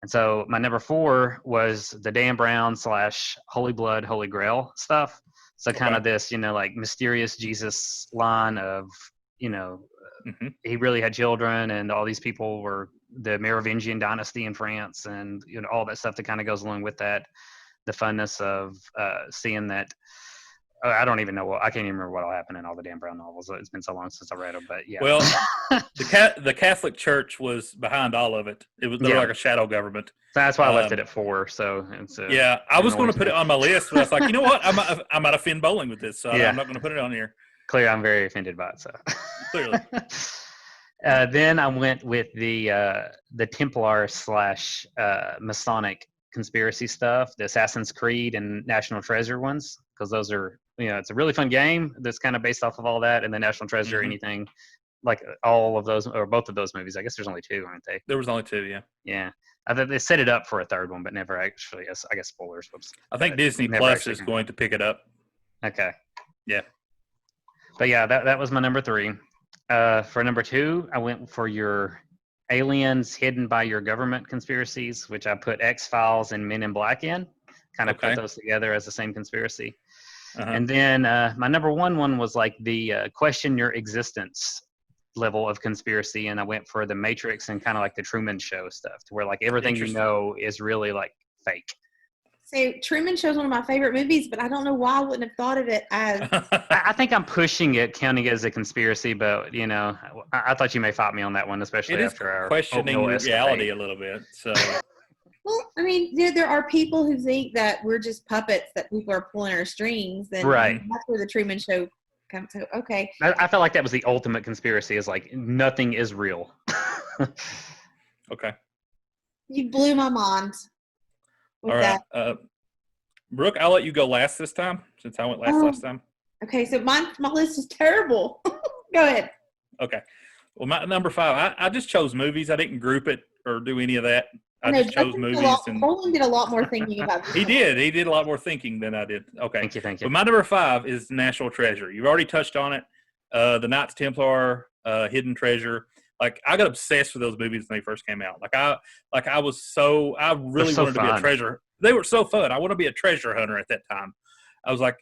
And so my number four was the Dan Brown / Holy Blood, Holy Grail stuff. So kind of this, like mysterious Jesus line of, he really had children and all these people were the Merovingian dynasty in France and, all that stuff that kind of goes along with that. The funness of seeing that. I don't even know I can't even remember what all happened in all the Dan Brown novels. It's been so long since I read them, but yeah. Well, the Catholic Church was behind all of it. It was like a shadow government. So that's why I left it at 4. So it's I was going to put it on my list, but I was like, you know what? I might offend Bowling with this, so I'm not going to put it on here. Clearly, I'm very offended by it. So clearly. Then I went with the Templar / Masonic conspiracy stuff, the Assassin's Creed and National Treasure ones, because those are, it's a really fun game that's kind of based off of all that, and the National Treasure, anything like all of those or both of those movies. I guess there's only 2, aren't they? There was only 2, yeah. Yeah. I thought they set it up for a third one, but never actually. I guess spoilers. Whoops. I think Disney Plus is going to pick it up. Okay. Yeah. But yeah, that was my number 3. For number 2, I went for your aliens hidden by your government conspiracies, which I put X-Files and Men in Black in. Kind of put those together as the same conspiracy. And then my number 1 was like the question your existence level of conspiracy, and I went for the Matrix and kind of like the Truman Show stuff, to where like everything you know is really like fake. So Truman Show is one of my favorite movies, but I don't know why I wouldn't have thought of it as. I think I'm pushing it, counting it as a conspiracy, but I thought you may fight me on that one, especially after our questioning reality a little bit. So. Well, I mean, there are people who think that we're just puppets that people are pulling our strings. Then right. That's where the Truman Show comes to. Okay. I felt like that was the ultimate conspiracy. Is like nothing is real. Okay. You blew my mind. All right, Brooke, I'll let you go last this time since I went last time. Okay, so my list is terrible. Go ahead. Okay. Well, my number 5, I just chose movies. I didn't group it or do any of that. I just chose movies. Colin did a lot more thinking about this. He did a lot more thinking than I did. Okay. Thank you. But my number 5 is National Treasure. You've already touched on it. The Knights Templar, Hidden Treasure. Like I got obsessed with those movies when they first came out. I really wanted to be a treasure. They were so fun. I want to be a treasure hunter at that time. I was like,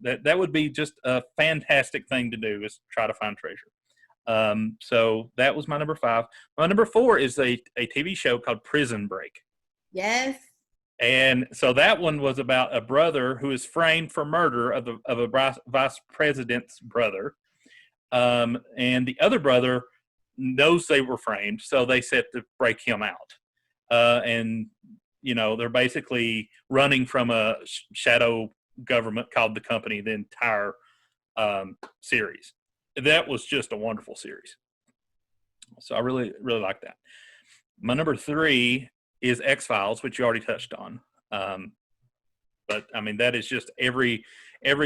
that would be just a fantastic thing to do, is try to find treasure. So that was my number 5. My number 4 is a TV show called Prison Break. Yes. And so that one was about a brother who is framed for murder of a vice president's brother. And the other brother knows they were framed, so they set to break him out. And, they're basically running from a shadow government called the Company, the entire series. That was just a wonderful series. So I really, really like that. My number 3 is X-Files, which you already touched on. But I mean, that is just every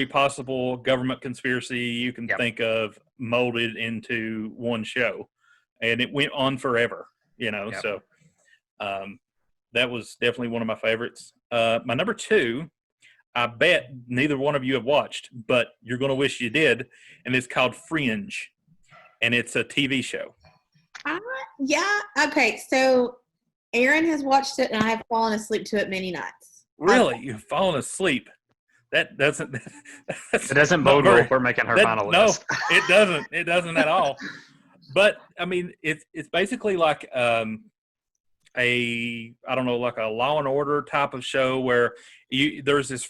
possible government conspiracy you can think of molded into one show, and it went on forever. So that was definitely one of my favorites. My number 2, I bet neither one of you have watched, but you're going to wish you did, and it's called Fringe, and it's a TV show. Yeah. Okay. So Aaron has watched it, and I have fallen asleep to it many nights. Really? You've fallen asleep? That doesn't. It doesn't bode well for making her final list. No, it doesn't. It doesn't at all. But I mean, it's basically like like a Law and Order type of show where there's this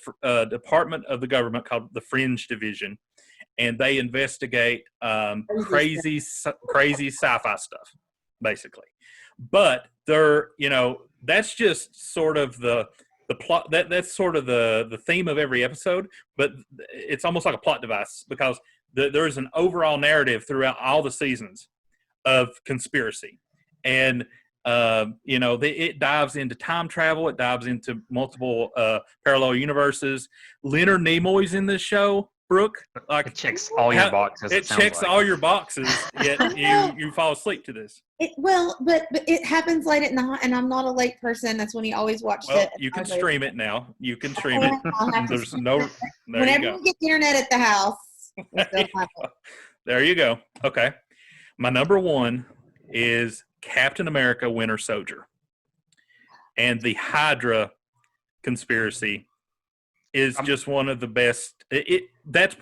department of the government called the Fringe Division, and they investigate crazy sci-fi stuff, basically. But that's just sort of the plot. That's sort of the theme of every episode, but it's almost like a plot device because there's an overall narrative throughout all the seasons of conspiracy, and it dives into time travel. It dives into multiple parallel universes. Leonard Nimoy's in this show, Brooke. Like, it checks all your boxes. It checks all your boxes, yet you fall asleep to this. But it happens late at night, and I'm not a late person. That's when he always watched it. You can stream it now. You can stream it. There's no. There Whenever you go. we get the internet at the house. There you go. Okay. My number 1 is Captain America: Winter Soldier, and the Hydra conspiracy is just one of the best. That's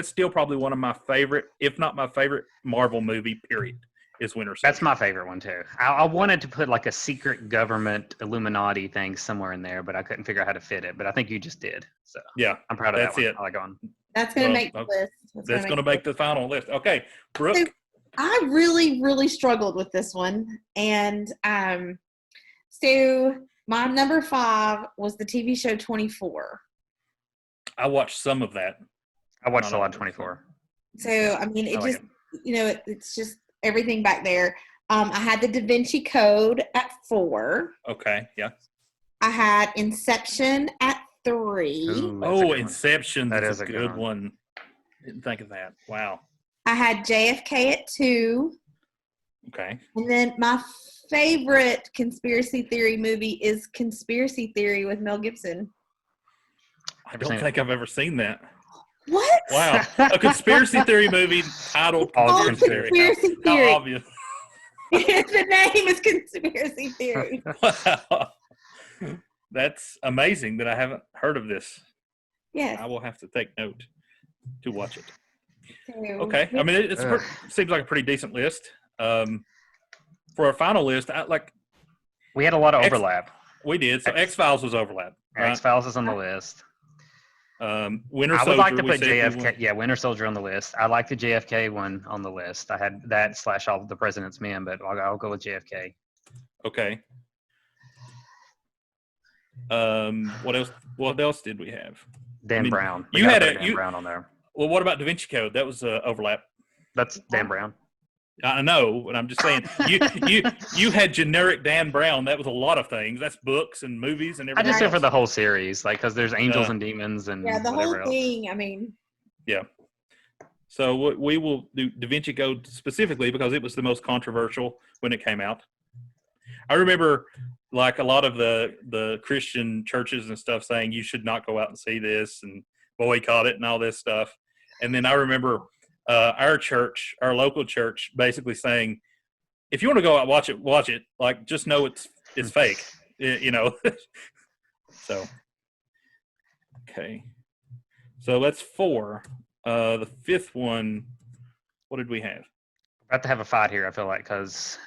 still probably one of my favorite, if not my favorite, Marvel movie. Period. Is Winter Soldier. That's my favorite one too. I wanted to put like a secret government Illuminati thing somewhere in there, but I couldn't figure out how to fit it. But I think you just did. So yeah, I'm proud of that's that one. it. I like on. That's going to make the list. That's going to make the final list. Okay, Brooke. So I really, really struggled with this one, and so my number 5 was the TV show 24. I watched some of that. I watched a lot of 24. So I mean, it I like just it's just everything back there. I had the Da Vinci Code at 4. Okay, yeah. I had Inception at 3. Ooh, Inception. That That's is a a good good one. Didn't think of that. Wow. I had JFK at 2. Okay. And then my favorite conspiracy theory movie is Conspiracy Theory with Mel Gibson. I don't think I've ever seen that. What? Wow. A conspiracy theory movie titled Conspiracy Theory. Conspiracy How Theory. obvious. The name is Conspiracy Theory. Wow. That's amazing that I haven't heard of this. Yes. I will have to take note to watch it. So, Okay. I mean, it seems like a pretty decent list. For our final list, we had a lot of overlap. we did. So X-Files was overlap. Right? X-Files is on the list. Winter I Soldier. would like to we put said we JFK. went- Yeah, Winter Soldier on the list. I like the JFK one on the list. I had that / all the President's Men, but I'll go with JFK. Okay. What else? What else did we have? Dan Brown. you had Dan Brown on there. Well, what about Da Vinci Code? That was overlap. That's Dan Brown. I know, but I'm just saying you had generic Dan Brown. That was a lot of things. That's books and movies and I everything. just said for else. the whole series, like because there's angels and demons and yeah, the whatever whole else. thing. I mean, Yeah. So we will do Da Vinci Code specifically because it was the most controversial when it came out. I remember like a lot of the Christian churches and stuff saying you should not go out and see this and boycott it and all this stuff. And then I remember our church, our local church, basically saying, if you want to go out and watch it. Like, just know it's fake, you know. So, okay. So that's 4. The 5th one, what did we have? I have to have a fight here. I feel like because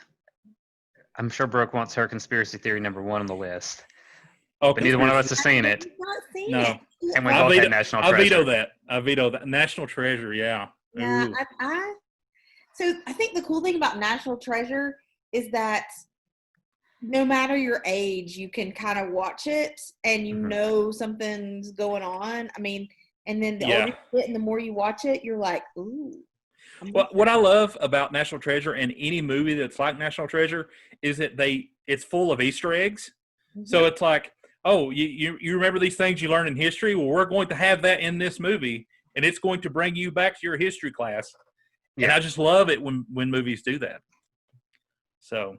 I'm sure Brooke wants her conspiracy theory number 1 on the list, Oh, but neither one of us has seen it. I've not seen No. it. And we I both veto- had National I Treasure. veto that. National Treasure, yeah. Yeah, Ooh. So I think the cool thing about National Treasure is that no matter your age, you can kind of watch it and you Mhm. know something's going on. I mean, and then the Yeah. older you get and the more you watch it, you're like, ooh. What I love about National Treasure and any movie that's like National Treasure is that it's full of Easter eggs. So it's like, oh, you remember these things you learned in history? Well, we're going to have that in this movie, and it's going to bring you back to your history class. And Yeah. I just love it when movies do that. So,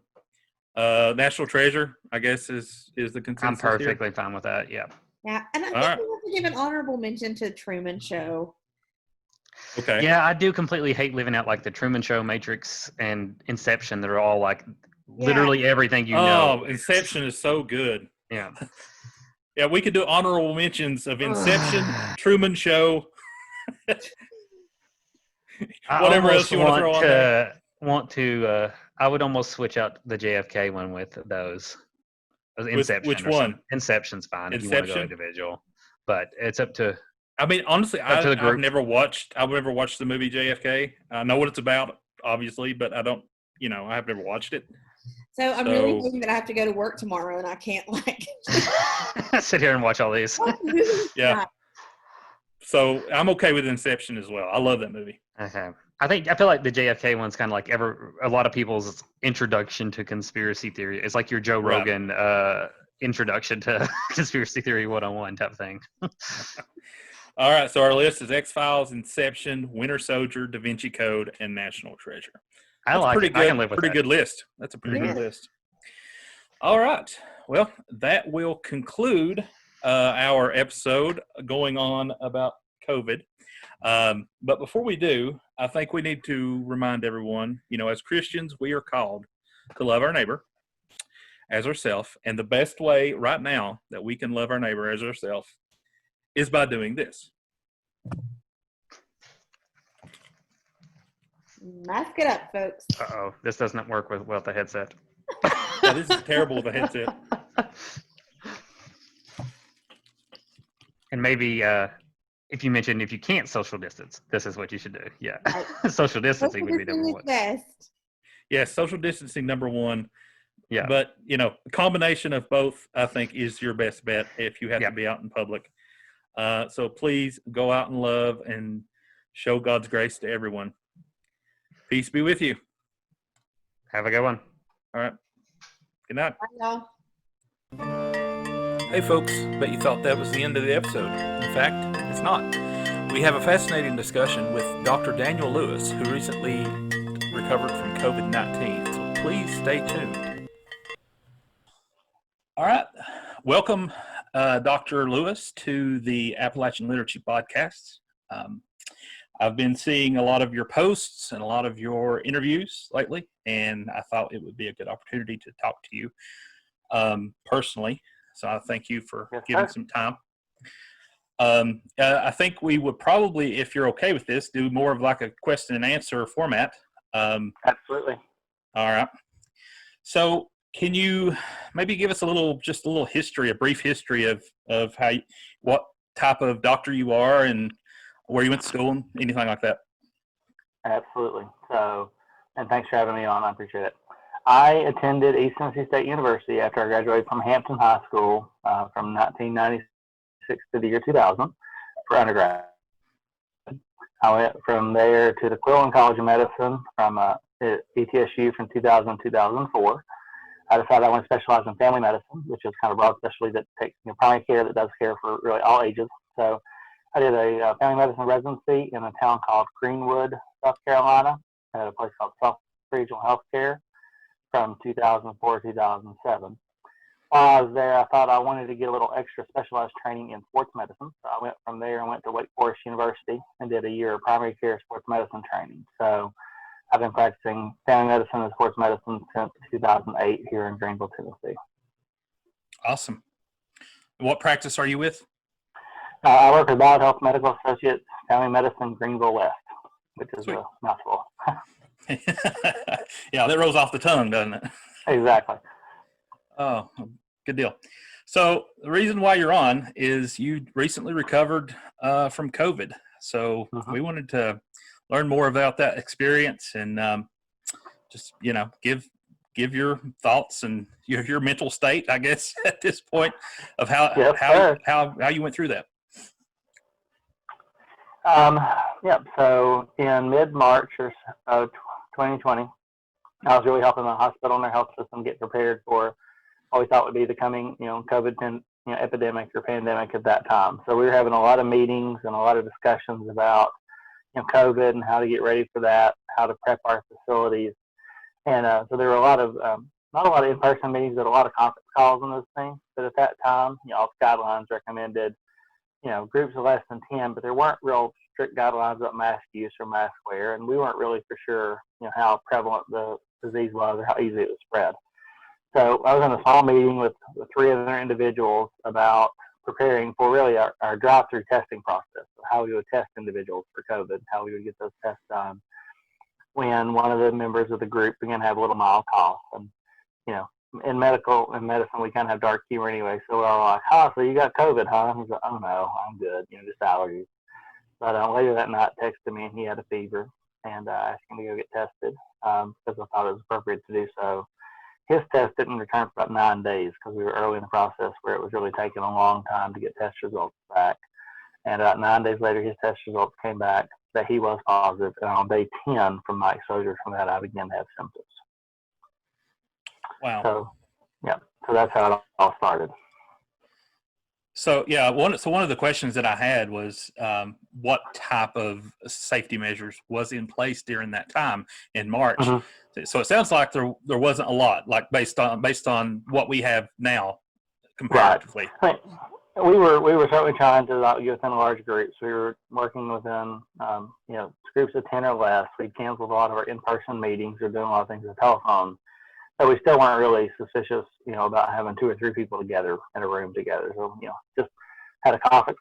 National Treasure, I guess, is the I'm consensus perfectly here. fine with that. Yeah. Yeah, and I think All right. we have to give an honorable mention to Truman Show. Okay. Yeah, I do completely hate leaving out like the Truman Show, Matrix, and Inception. That are all like literally everything you know. Inception is so good. Yeah. Yeah, we could do honorable mentions of Inception, Truman Show, I whatever else almost you want to throw on there. I would almost switch out the JFK one with those. Inception. Which or something. one? Inception's fine if you want to go Inception? individual, but it's up to. I mean, honestly, Up to the I've group. never watched the movie JFK. I know what it's about, obviously, but I don't. I've never watched it. So I'm really So- hoping that I have to go to work tomorrow and I can't like Sit here and watch all these. Yeah. So I'm okay with Inception as well. I love that movie. Okay. I feel like the JFK one's kind of like a lot of people's introduction to conspiracy theory. It's like your Joe Right. Rogan introduction to conspiracy theory 101 type thing. All right. So our list is X-Files, Inception, Winter Soldier, Da Vinci Code, and National Treasure. I That's like pretty it. good. I can live with Pretty that. good list. That's a pretty Yeah. good list. All right. Well, that will conclude our episode going on about COVID. But before we do, I think we need to remind everyone, as Christians, we are called to love our neighbor as ourselves. And the best way right now that we can love our neighbor as ourselves is by doing this. Mask it up, folks. Uh-oh. This doesn't work with the headset. Yeah, this is terrible with a headset. And maybe if you can't social distance, this is what you should do. Yeah. Right. Social distancing would be Social number distancing one. is best. Yeah, social distancing, number one. Yeah. But, a combination of both, I think, is your best bet if you have Yeah. to be out in public. So please go out and love and show God's grace to everyone. Peace be with you. Have a good one. All right. Good night. Bye, y'all. Hey, folks. Bet you thought that was the end of the episode. In fact, it's not. We have a fascinating discussion with Dr. Daniel Lewis, who recently recovered from COVID-19. So please stay tuned. All right. Welcome, Dr. Lewis, to the Appalachian Liturgy Podcast. I've been seeing a lot of your posts and a lot of your interviews lately, and I thought it would be a good opportunity to talk to you personally. So I thank you for giving some time. I think we would probably, if you're okay with this, do more of like a question and answer format. Absolutely. All right. So can you maybe give us just a little history, a brief history of what type of doctor you are and where you went to school and anything like that? Absolutely. So, and thanks for having me on. I appreciate it. I attended East Tennessee State University after I graduated from Hampton High School from 1996 to the year 2000 for undergrad. I went from there to the Quillen College of Medicine from ETSU from 2000 to 2004. I decided I want to specialize in family medicine, which is kind of a broad specialty that takes primary care that does care for really all ages. So I did a family medicine residency in a town called Greenwood, South Carolina, at a place called South Regional Healthcare from 2004 to 2007. While I was there, I thought I wanted to get a little extra specialized training in sports medicine. So I went from there and went to Wake Forest University and did a year of primary care sports medicine training. So I've been practicing family medicine and sports medicine since 2008 here in Greenville, Tennessee. Awesome. What practice are you with? I work with BioHealth Medical Associates, Family Medicine, Greenville West, which is Sweet. a mouthful. Yeah, that rolls off the tongue, doesn't it? Exactly. Oh, good deal. So the reason why you're on is you recently recovered from COVID. So we wanted to learn more about that experience and just, give your thoughts and your mental state, I guess, at this point of how you went through that. So in mid-March of 2020, I was really helping the hospital and their health system get prepared for what we thought would be the coming, COVID epidemic or pandemic at that time. So we were having a lot of meetings and a lot of discussions about COVID and how to get ready for that, how to prep our facilities, and so there were a lot of not a lot of in-person meetings, but a lot of conference calls and those things. But at that time, all the guidelines recommended groups of less than 10, but there weren't real strict guidelines about mask use or mask wear, and we weren't really for sure how prevalent the disease was or how easy it was spread. So I was in a small meeting with 3 other individuals about preparing for really our drive-through testing process, so how we would test individuals for COVID, how we would get those tests done when one of the members of the group began to have a little mild cough. And, in medicine, we kind of have dark humor anyway. So we're all like, so you got COVID, huh? He's like, oh no, I'm good, just allergies. But later that night, texted me and he had a fever and asked him to go get tested because I thought it was appropriate to do so. His test didn't return for about 9 days because we were early in the process where it was really taking a long time to get test results back. And about 9 days later, his test results came back that he was positive. And on day 10 from my exposure from that, I began to have symptoms. Wow. So that's how it all started. So yeah, one of the questions that I had was what type of safety measures was in place during that time in March. Mm-hmm. So it sounds like there wasn't a lot, like based on what we have now comparatively. Right. We were certainly trying to get within large groups. We were working within groups of 10 or less. We canceled a lot of our in-person meetings or doing a lot of things on the telephone. So we still weren't really suspicious, about having 2 or 3 people together in a room together. So, just had a conference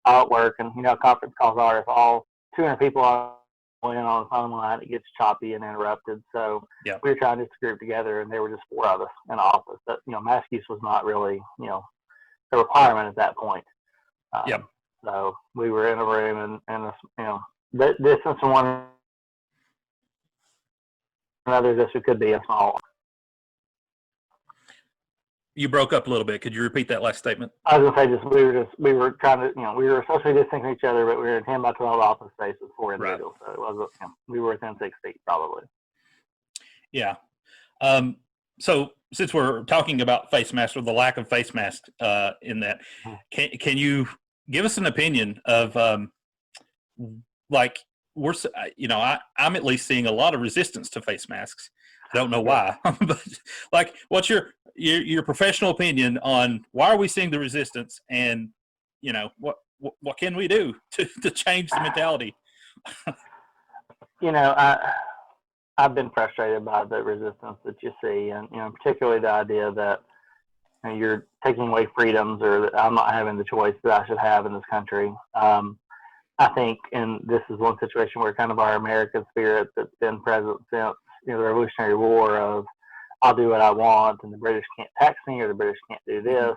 call at work, and conference calls are if all 200 people are on the phone line, it gets choppy and interrupted. So we were trying just to group together, and there were just 4 of us in the office. But mask use was not really, a requirement at that point. So we were in a room, and distance from one another as we could be a small. You broke up a little bit. Could you repeat that last statement? I was going to say, we were trying to, we were socially distancing from each other, but we were in 10 by 12 office space with 4 individuals. Right. So it was, we were within 6 feet probably. Yeah. So since we're talking about face masks or the lack of face masks in that, can you give us an opinion of like I'm at least seeing a lot of resistance to face masks. I don't know why, but like, what's your professional opinion on why are we seeing the resistance, and what can we do to change the mentality? I've been frustrated by the resistance that you see, and particularly the idea that you're taking away freedoms, or that I'm not having the choice that I should have in this country. I think, and this is one situation where kind of our American spirit that's been present since the Revolutionary War of I'll do what I want, and the British can't tax me, or the British can't do this,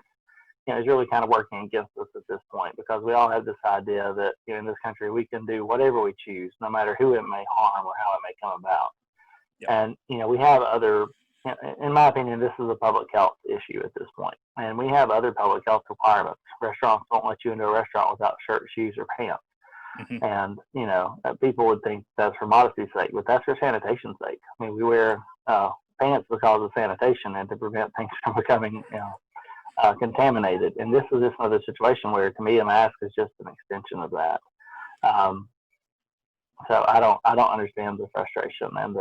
is really kind of working against us at this point, because we all have this idea that in this country we can do whatever we choose, no matter who it may harm or how it may come about. And we have other, in my opinion, this is a public health issue at this point, and we have other public health requirements. Restaurants won't let you into a restaurant without shirt, shoes, or pants. And people would think that's for modesty's sake, but that's for sanitation's sake. I mean, we wear pants because of sanitation and to prevent things from becoming contaminated. And this is just another situation where, to me, a mask is just an extension of that. So I don't understand the frustration, and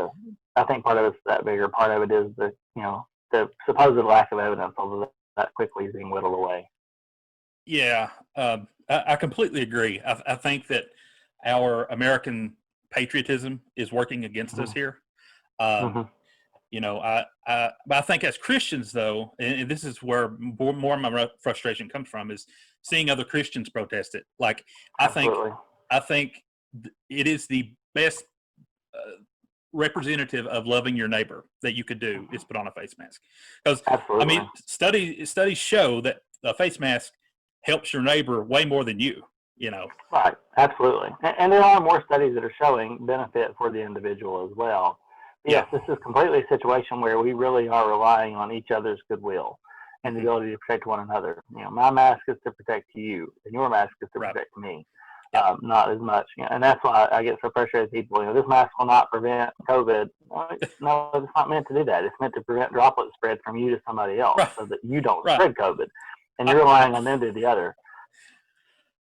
I think part of it's that bigger part of it is the supposed lack of evidence of that quickly being whittled away. Yeah, I completely agree. I think that our American patriotism is working against us here. I think as Christians, though, and this is where more of my frustration comes from, is seeing other Christians protest it. Like, I think it is the best representative of loving your neighbor that you could do is put on a face mask. Because I mean, studies show that a face mask helps your neighbor way more than you. Right, absolutely. And there are more studies that are showing benefit for the individual as well. Yes, this is completely a situation where we really are relying on each other's goodwill and the ability to protect one another. My mask is to protect you, and your mask is to protect me. not as much. And that's why I get so frustrated with people. This mask will not prevent COVID. No, it's not meant to do that. It's meant to prevent droplet spread from you to somebody else, Right. so that you don't Right. spread COVID. And you're relying on them to do the other.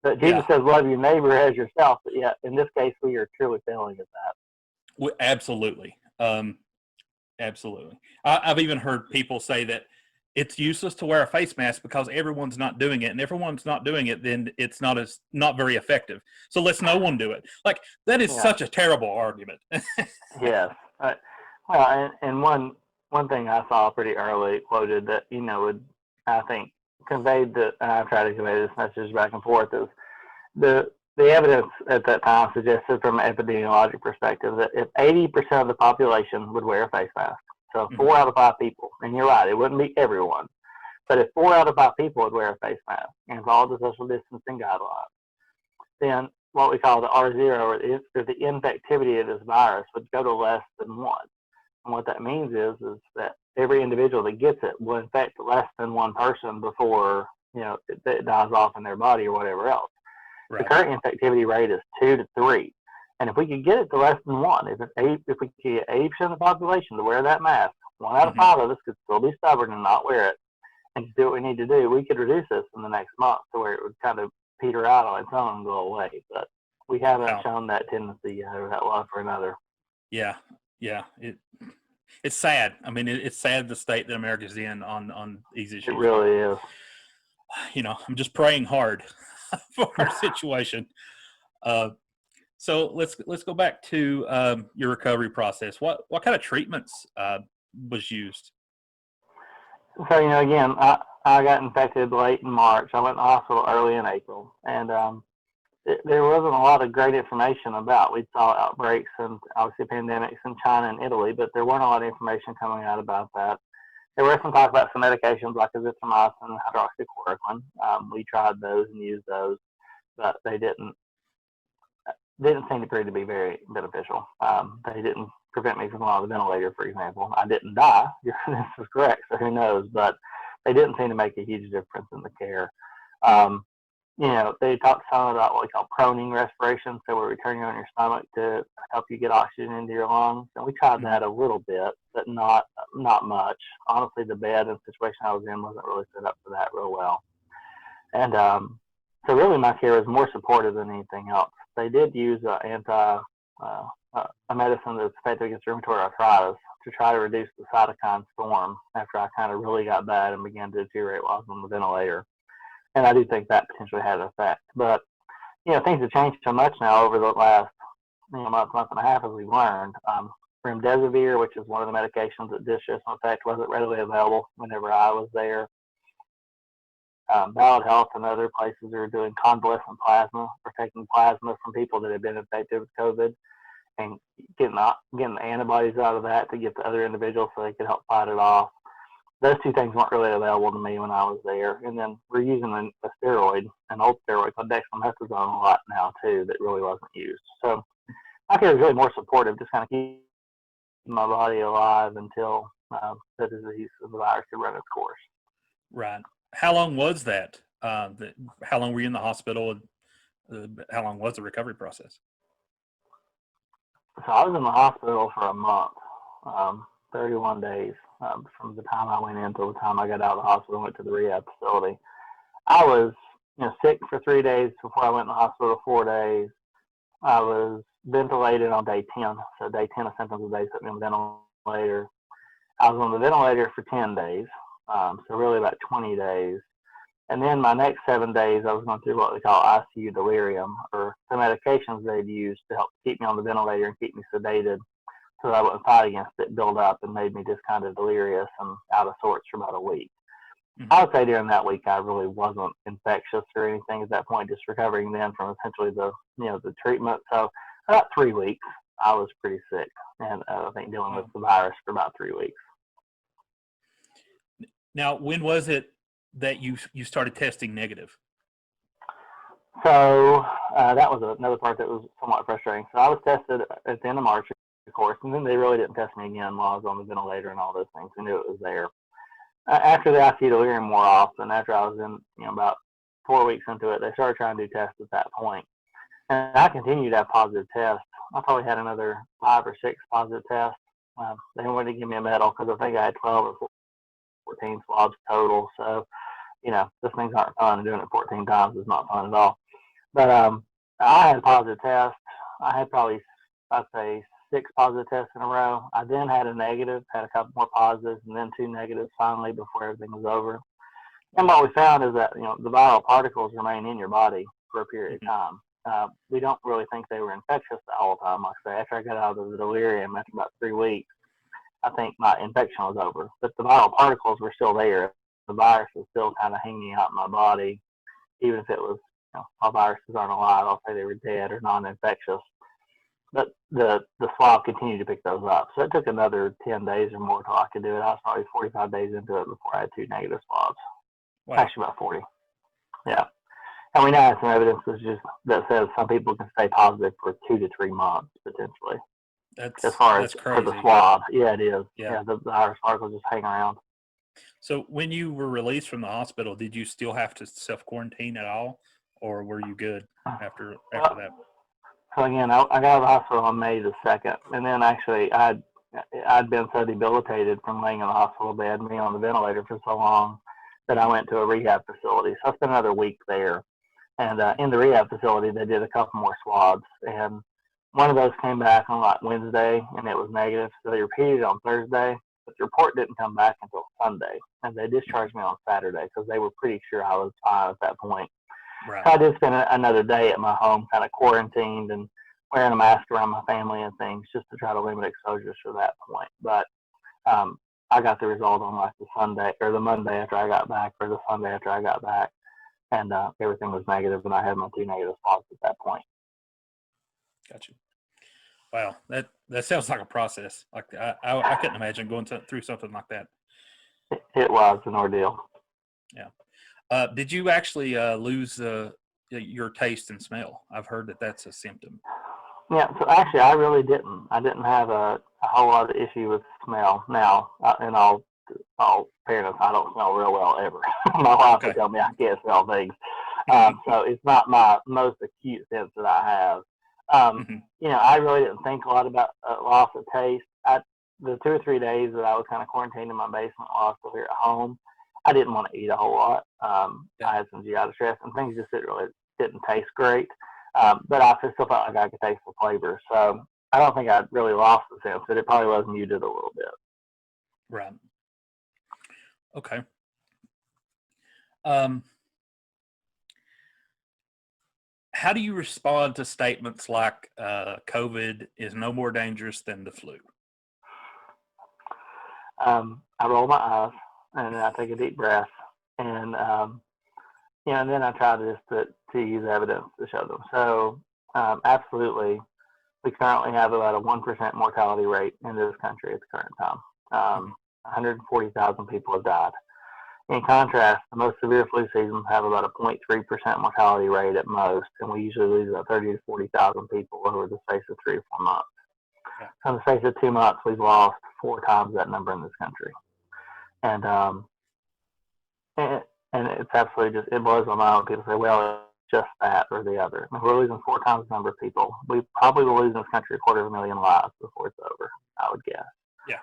But Jesus says, love your neighbor as yourself. But yeah, in this case, we are truly failing at that. Absolutely. Absolutely. I've even heard people say that it's useless to wear a face mask because everyone's not doing it, and if everyone's not doing it, then it's not very effective. So let's no one do it. Like, that is such a terrible argument. Yes. Well, and one thing I saw pretty early quoted that would, I think, conveyed that, and I've tried to convey this message back and forth, is the evidence at that time suggested from an epidemiologic perspective that if 80% of the population would wear a face mask, so 4 out of 5 people, and you're right, it wouldn't be everyone, but if 4 out of 5 people would wear a face mask and follow the social distancing guidelines, then what we call the R0, or the infectivity of this virus, would go to less than 1. And what that means is that every individual that gets it will infect less than 1 person before it dies off in their body or whatever else. Right. The current infectivity rate is 2 to 3. And if we could get it to less than 1, if we could get 80% of the population to wear that mask, 1 out of 5 of us could still be stubborn and not wear it and do what we need to do, we could reduce this in the next month to where it would kind of peter out on its own and go away. But we haven't shown that tendency yet, or that love for another. Yeah. It's sad. I mean, it's sad the state that America's in on these issues. It really is. I'm just praying hard for our situation. So let's go back to your recovery process. What kind of treatments was used? So again, I got infected late in March. I went to the hospital early in April, and there wasn't a lot of great information about. We saw outbreaks and obviously pandemics in China and Italy, but there weren't a lot of information coming out about that. There were some talk about some medications like azithromycin and hydroxychloroquine. We tried those and used those, but they didn't seem to prove to be very beneficial. They didn't prevent me from going on the ventilator, for example. I didn't die. This is correct, so who knows? But they didn't seem to make a huge difference in the care. They talked some about what we call proning respiration, so we're returning on your stomach to help you get oxygen into your lungs. And we tried that a little bit, but not much. Honestly, the bed and situation I was in wasn't really set up for that real well. And so really my care was more supportive than anything else. They did use a medicine that's effective against rheumatoid arthritis to try to reduce the cytokine storm after I kind of really got bad and began to deteriorate while I was on the ventilator. And I do think that potentially had an effect. But, things have changed so much now over the last month and a half, as we've learned. Remdesivir, which is one of the medications that did show some effect, wasn't readily available whenever I was there. Ballad Health and other places are doing convalescent plasma, or taking plasma from people that have been infected with COVID and getting the antibodies out of that to give to other individuals so they could help fight it off. Those 2 things weren't really available to me when I was there. And then we're using a steroid, an old steroid called dexamethasone a lot now too, that really wasn't used. So I feel it's really more supportive, just kind of keep my body alive until the disease of the virus could run its course. Right. How long was that? How long were you in the hospital? How long was the recovery process? So I was in the hospital for a month, 31 days. From the time I went in till the time I got out of the hospital and went to the rehab facility. I was sick for 3 days before I went in the hospital, 4 days. I was ventilated on day 10. So day 10 of symptoms of days put me on the ventilator. I was on the ventilator for 10 days, so really about 20 days. And then my next 7 days, I was going through what we call ICU delirium, or the medications they'd used to help keep me on the ventilator and keep me sedated, so that I wouldn't fight against it, build up, and made me just kind of delirious and out of sorts for about a week. Mm-hmm. I would say during that week I really wasn't infectious or anything at that point, just recovering then from essentially the treatment. So about 3 weeks I was pretty sick, and I think dealing with the virus for about 3 weeks. Now, when was it that you started testing negative? So that was another part that was somewhat frustrating. So I was tested at the end of March, of course, and then they really didn't test me again while I was on the ventilator and all those things. I knew it was there. After the ICU delirium wore off, and after I was in about 4 weeks into it, they started trying to do tests at that point. And I continued to have positive tests. I probably had another 5 or 6 positive tests. They wanted to give me a medal because I think I had 12 or 14 swabs total. So, those things aren't fun. Doing it 14 times is not fun at all. But I had positive tests. I had probably, I'd say, 6 positive tests in a row. I then had a negative, had a couple more positives, and then 2 negatives finally before everything was over. And what we found is that, the viral particles remain in your body for a period of time. We don't really think they were infectious the whole time. Like I say, after I got out of the delirium after about 3 weeks, I think my infection was over. But the viral particles were still there. The virus was still kind of hanging out in my body, even if it was, all viruses aren't alive. I'll say they were dead or non-infectious. But the swab continued to pick those up. So it took another 10 days or more till I could do it. I was probably 45 days into it before I had 2 negative swabs. Wow. Actually, about 40. Yeah. And we now have some evidence that says some people can stay positive for 2 to 3 months potentially. As far as crazy. for the swab, yeah, it is. Yeah. The virus particles just hang around. So when you were released from the hospital, did you still have to self-quarantine at all, or were you good after that? So again, I got out of the hospital on May the 2nd, and then actually I'd been so debilitated from laying in the hospital bed and being on the ventilator for so long that I went to a rehab facility. So I spent another week there. And in the rehab facility, they did a couple more swabs. And one of those came back on like Wednesday, and it was negative. So they repeated it on Thursday, but the report didn't come back until Sunday. And they discharged me on Saturday because they were pretty sure I was fine at that point. Right. So I did spend another day at my home, kind of quarantined and wearing a mask around my family and things just to try to limit exposures to that point. But I got the result on like the Sunday or the Monday after I got back or the Sunday after I got back. And everything was negative, and I had my 2 negative swabs at that point. Gotcha. Wow, that sounds like a process. Like I couldn't imagine going through something like that. It was an ordeal. Yeah. Did you actually lose your taste and smell? I've heard that that's a symptom. Yeah. So actually, I really didn't. I didn't have a whole lot of issue with smell. Now, in all fairness, I don't smell real well ever. My wife would tell me I can't smell things. So it's not my most acute sense that I have. I really didn't think a lot about loss of taste. The 2 or 3 days that I was kind of quarantined in my basement while I was still here at home, I didn't want to eat a whole lot. I had some GI distress and things just didn't taste great. But I still felt like I could taste the flavor. So I don't think I really lost the sense, but it probably was muted a little bit. Right. Okay. How do you respond to statements like COVID is no more dangerous than the flu? I roll my eyes and I take a deep breath, and and then I try to use evidence to show them. So absolutely, we currently have about a 1% mortality rate in this country at the current time. 140,000 people have died. In contrast, the most severe flu seasons have about a 0.3% mortality rate at most, and we usually lose about 30 to 40,000 people over the space of 3 or 4 months. Yeah. So in the space of 2 months, we've lost 4 times that number in this country. And it's absolutely it blows my mind when people say, well, it's just that or the other. I mean, we're losing 4 times the number of people. We probably will lose in this country 250,000 lives before it's over, I would guess. Yeah.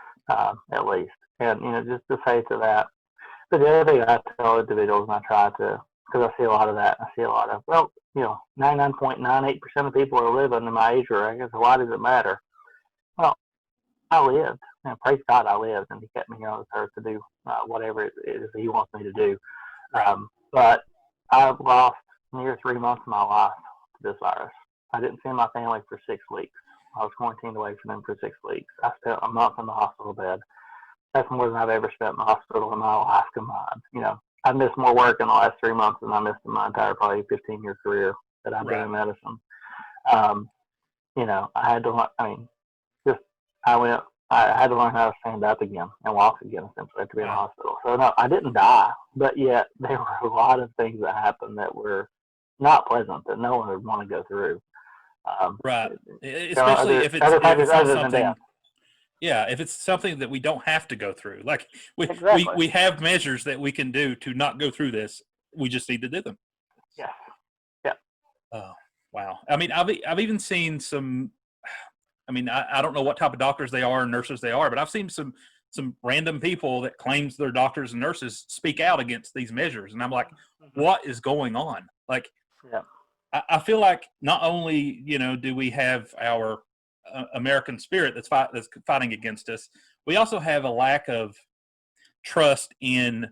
At least. And, just to say to that, but the other thing I tell individuals, and I try to, because I see a lot of that, 99.98% of people are living in my age range, so why does it matter? Well, I lived, and praise God I lived, and He kept me here on this earth to do whatever it is He wants me to do. But I've lost near 3 months of my life to this virus. I didn't see my family for 6 weeks. I was quarantined away from them for 6 weeks. I spent a month in the hospital bed. That's more than I've ever spent in the hospital in my life combined. I've missed more work in the last 3 months than I missed in my entire probably 15-year career that I've been in medicine. I had to, I had to learn how to stand up again and walk again, essentially, to be in the hospital. So, no, I didn't die, but yet there were a lot of things that happened that were not pleasant, that no one would want to go through. Right. Especially if it's not something. Yeah, if it's something that we don't have to go through. Like, we have measures that we can do to not go through this. We just need to do them. Yes. Yeah. Oh, Wow. I mean, I've even seen some. I mean, I don't know what type of doctors they are and nurses they are, but I've seen some random people that claims they're doctors and nurses speak out against these measures, and I'm like, what is going on? Like, Yeah. I feel like not only do we have our American spirit that's fighting against us, we also have a lack of trust in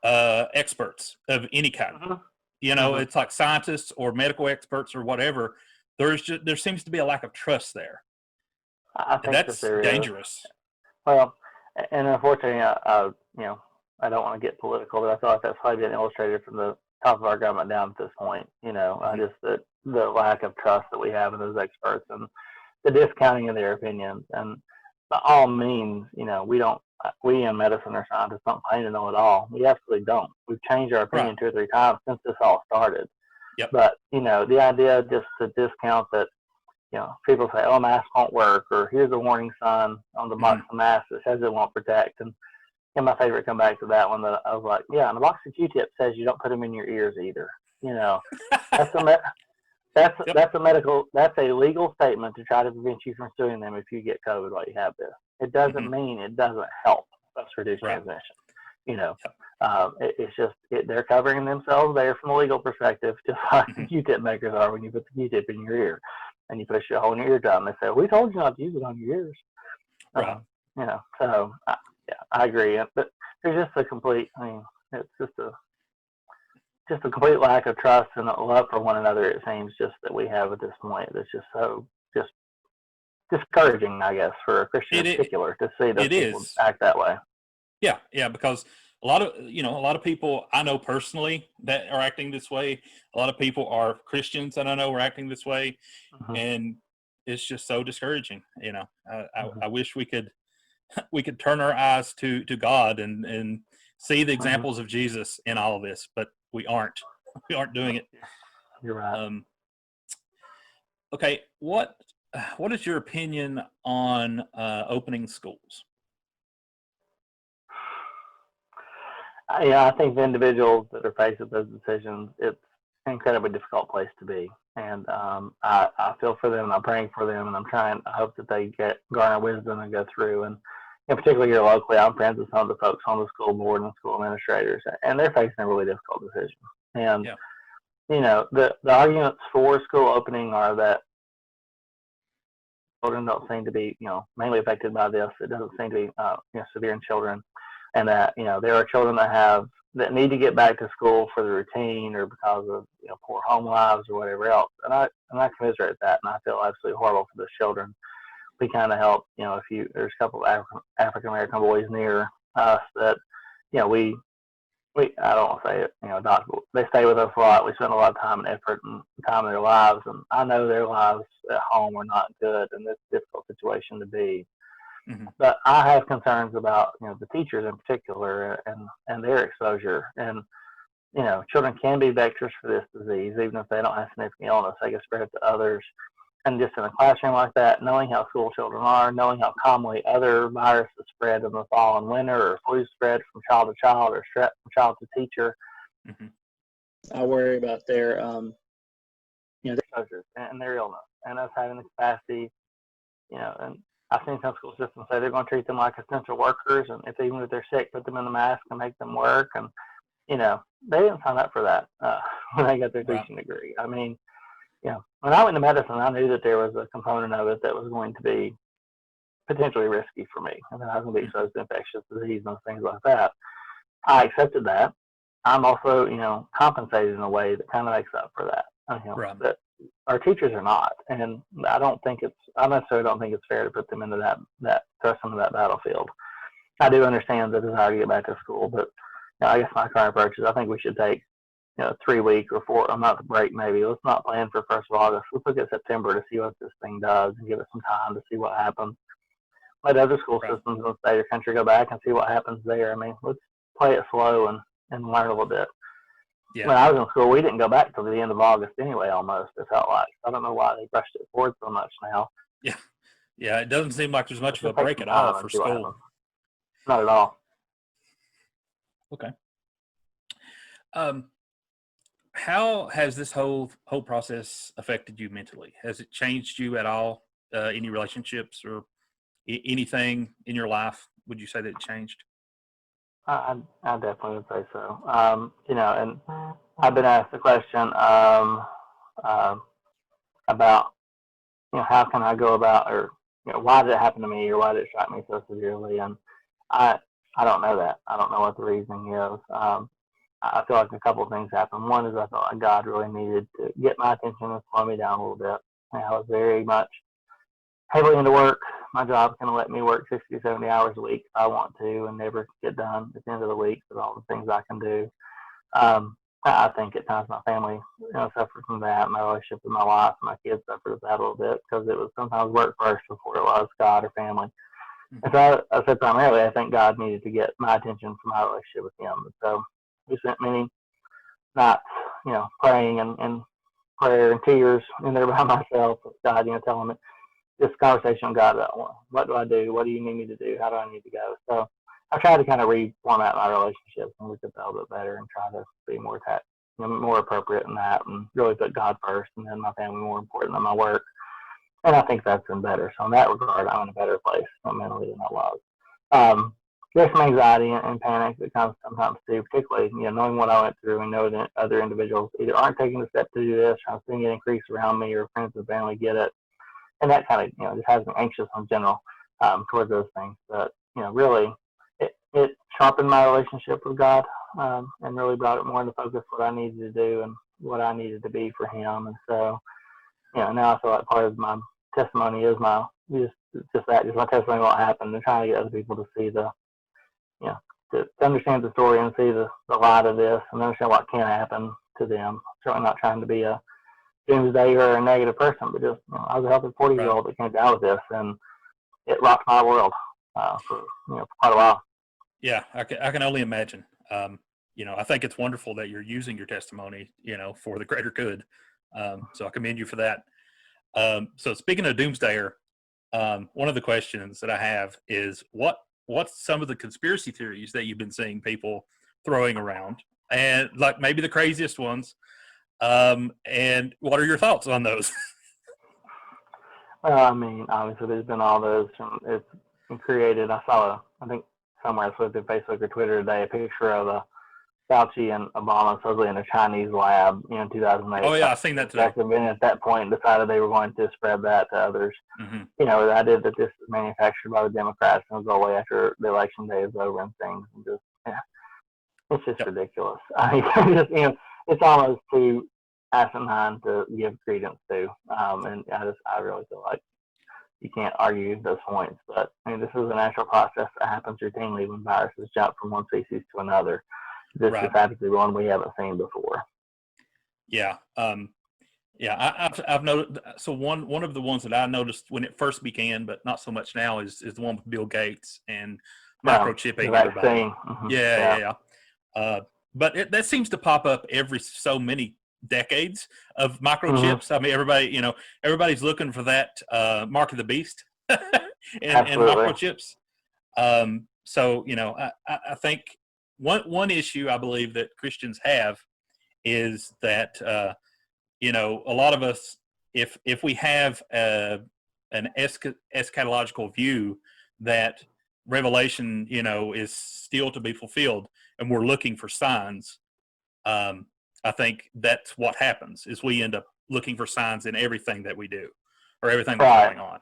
experts of any kind. It's like scientists or medical experts or whatever. There seems to be a lack of trust there. I think That's that there dangerous. is. Well, and unfortunately, I don't want to get political, but I feel like that's probably been illustrated from the top of our government down at this point. Just the lack of trust that we have in those experts and the discounting of their opinions. And by all means, we in medicine or scientists don't claim to know it all. We absolutely don't. We've changed our opinion 2 or 3 times since this all started. Yep. But, the idea just to discount that, people say, oh, masks won't work, or here's a warning sign on the box of masks that says it won't protect. And my favorite come back to that one that I was like, yeah, and the box of Q-tips says you don't put them in your ears either. That's a legal statement to try to prevent you from suing them if you get COVID while you have this. It doesn't mean it doesn't help us reduce transmission. It's just they're covering themselves there from a legal perspective, just like the Q-tip makers are when you put the Q-tip in your ear and you push a hole in your eardrum. They say, we told you not to use it on your ears. Right. So I agree. But there's just a complete, it's just a complete lack of trust and love for one another, it seems, just that we have at this point. That's just so just discouraging, I guess, for a Christian in particular to see those people act that way. Yeah, because a lot of people I know personally that are acting this way. A lot of people are Christians that I know are acting this way, and it's just so discouraging. I wish we could turn our eyes to God and see the examples of Jesus in all of this, but we aren't. We aren't doing it. You're right. Okay, what is your opinion on opening schools? I think the individuals that are faced with those decisions, it's an incredibly difficult place to be. And I feel for them, and I'm praying for them, and I hope that they garner wisdom and go through. And in particular here locally, I'm friends with some of the folks on the school board and school administrators, and they're facing a really difficult decision. And, the arguments for school opening are that children don't seem to be, mainly affected by this. It doesn't seem to be, severe in children. And that, there are children that need to get back to school for the routine or because of, poor home lives or whatever else. And I commiserate that, and I feel absolutely horrible for those children. We kind of help, there's a couple of African American boys near us that, I don't want to say it, they stay with us a lot. We spend a lot of time and effort and time in their lives, and I know their lives at home are not good, and it's a difficult situation to be. But I have concerns about, the teachers in particular and their exposure. And, children can be vectors for this disease, even if they don't have significant illness, they can spread it to others. And just in a classroom like that, knowing how school children are, knowing how commonly other viruses spread in the fall and winter, or flu spread from child to child, or strep from child to teacher. I worry about their, exposures and their illness, and us having the capacity, and I've seen some school systems say they're going to treat them like essential workers, and even if they're sick, put them in the mask and make them work. And, they didn't sign up for that when they got their teaching degree. I mean, when I went to medicine, I knew that there was a component of it that was going to be potentially risky for me, and that I was going to be exposed to infectious disease and things like that. I accepted that. I'm also, compensated in a way that kind of makes up for that. That our teachers are not, and I necessarily don't think it's fair to put them into thrust them into that battlefield. I do understand the desire to get back to school, but I guess my current approach is I think we should take 3 week or 4 month break maybe. Let's not plan for 1st of August. Let's look at September to see what this thing does and give it some time to see what happens. Let other school systems in the state or country go back and see what happens there. I mean, let's play it slow and learn a little bit. Yeah. When I was in school, we didn't go back till the end of August anyway, almost, it felt like. I don't know why they brushed it forward so much now. Yeah, it doesn't seem like there's much of a break at all for school. Not at all. Okay. how has this whole process affected you mentally? Has it changed you at all? Any relationships or anything in your life? Would you say that it changed? I definitely would say so. And I've been asked the question uh, about, how can I go about, or why did it happen to me, or why did it strike me so severely? And I I don't know that. I don't know what the reasoning is. I feel like a couple of things happened. One is I felt like God really needed to get my attention and slow me down a little bit. And I was very much heavily into work. My job's going to let me work 60 to 70 hours a week if I want to and never get done at the end of the week with all the things I can do. I think at times my family, suffered from that. My relationship with my wife and my kids suffered with that a little bit because it was sometimes work first before it was God or family. And so I said primarily, I think God needed to get my attention from my relationship with Him. And so we spent many nights, praying and prayer and tears in there by myself with God, telling me this conversation with God about what do I do? What do you need me to do? How do I need to go? So I tried to kind of reformat my relationships and look at that a little bit better and try to be more more appropriate in that and really put God first and then my family more important than my work. And I think that's been better. So in that regard, I'm in a better place mentally than I was. There's some anxiety and panic that comes sometimes too, particularly, knowing what I went through and know that other individuals either aren't taking the step to do this, or I'm seeing it increase around me, or friends and family get it. And that kind of, just has me anxious in general towards those things. But, really, it sharpened my relationship with God and really brought it more into focus what I needed to do and what I needed to be for Him. And so, now I feel like part of my testimony is just my testimony of what happened and trying to get other people to see to understand the story and see the light of this and understand what can happen to them. Certainly not trying to be a doomsday or a negative person, but just, I was a healthy 40-year-old that came down with this and it rocked my world for quite a while. Yeah, I can only imagine. I think it's wonderful that you're using your testimony, for the greater good. So I commend you for that. So speaking of doomsdayer, one of the questions that I have is what's some of the conspiracy theories that you've been seeing people throwing around, and like maybe the craziest ones, and what are your thoughts on those? Well, I mean, obviously there's been all those. It's been created. I saw, I think somewhere I looked at Facebook or Twitter today, a picture of Fauci and Obama supposedly in a Chinese lab, in 2008. Oh yeah, I've seen that today. And at that point decided they were going to spread that to others. Mm-hmm. The idea that this is manufactured by the Democrats and was all the way after the election day is over and things, and just, it's just ridiculous. I mean, it's almost too asinine to give credence to. And I really feel like you can't argue those points. But I mean, this is a natural process that happens routinely when viruses jump from one species to another. This is practically one we haven't seen before. Yeah. I've noticed. So one of the ones that I noticed when it first began, but not so much now, is the one with Bill Gates and microchipping everybody. Mm-hmm. Yeah. But that seems to pop up every so many decades of microchips. Mm-hmm. I mean, everybody's looking for that mark of the beast and microchips. So I think one issue I believe that Christians have is that a lot of us, if we have an eschatological view that Revelation is still to be fulfilled and we're looking for signs, I think that's what happens is we end up looking for signs in everything that we do or everything that's going on.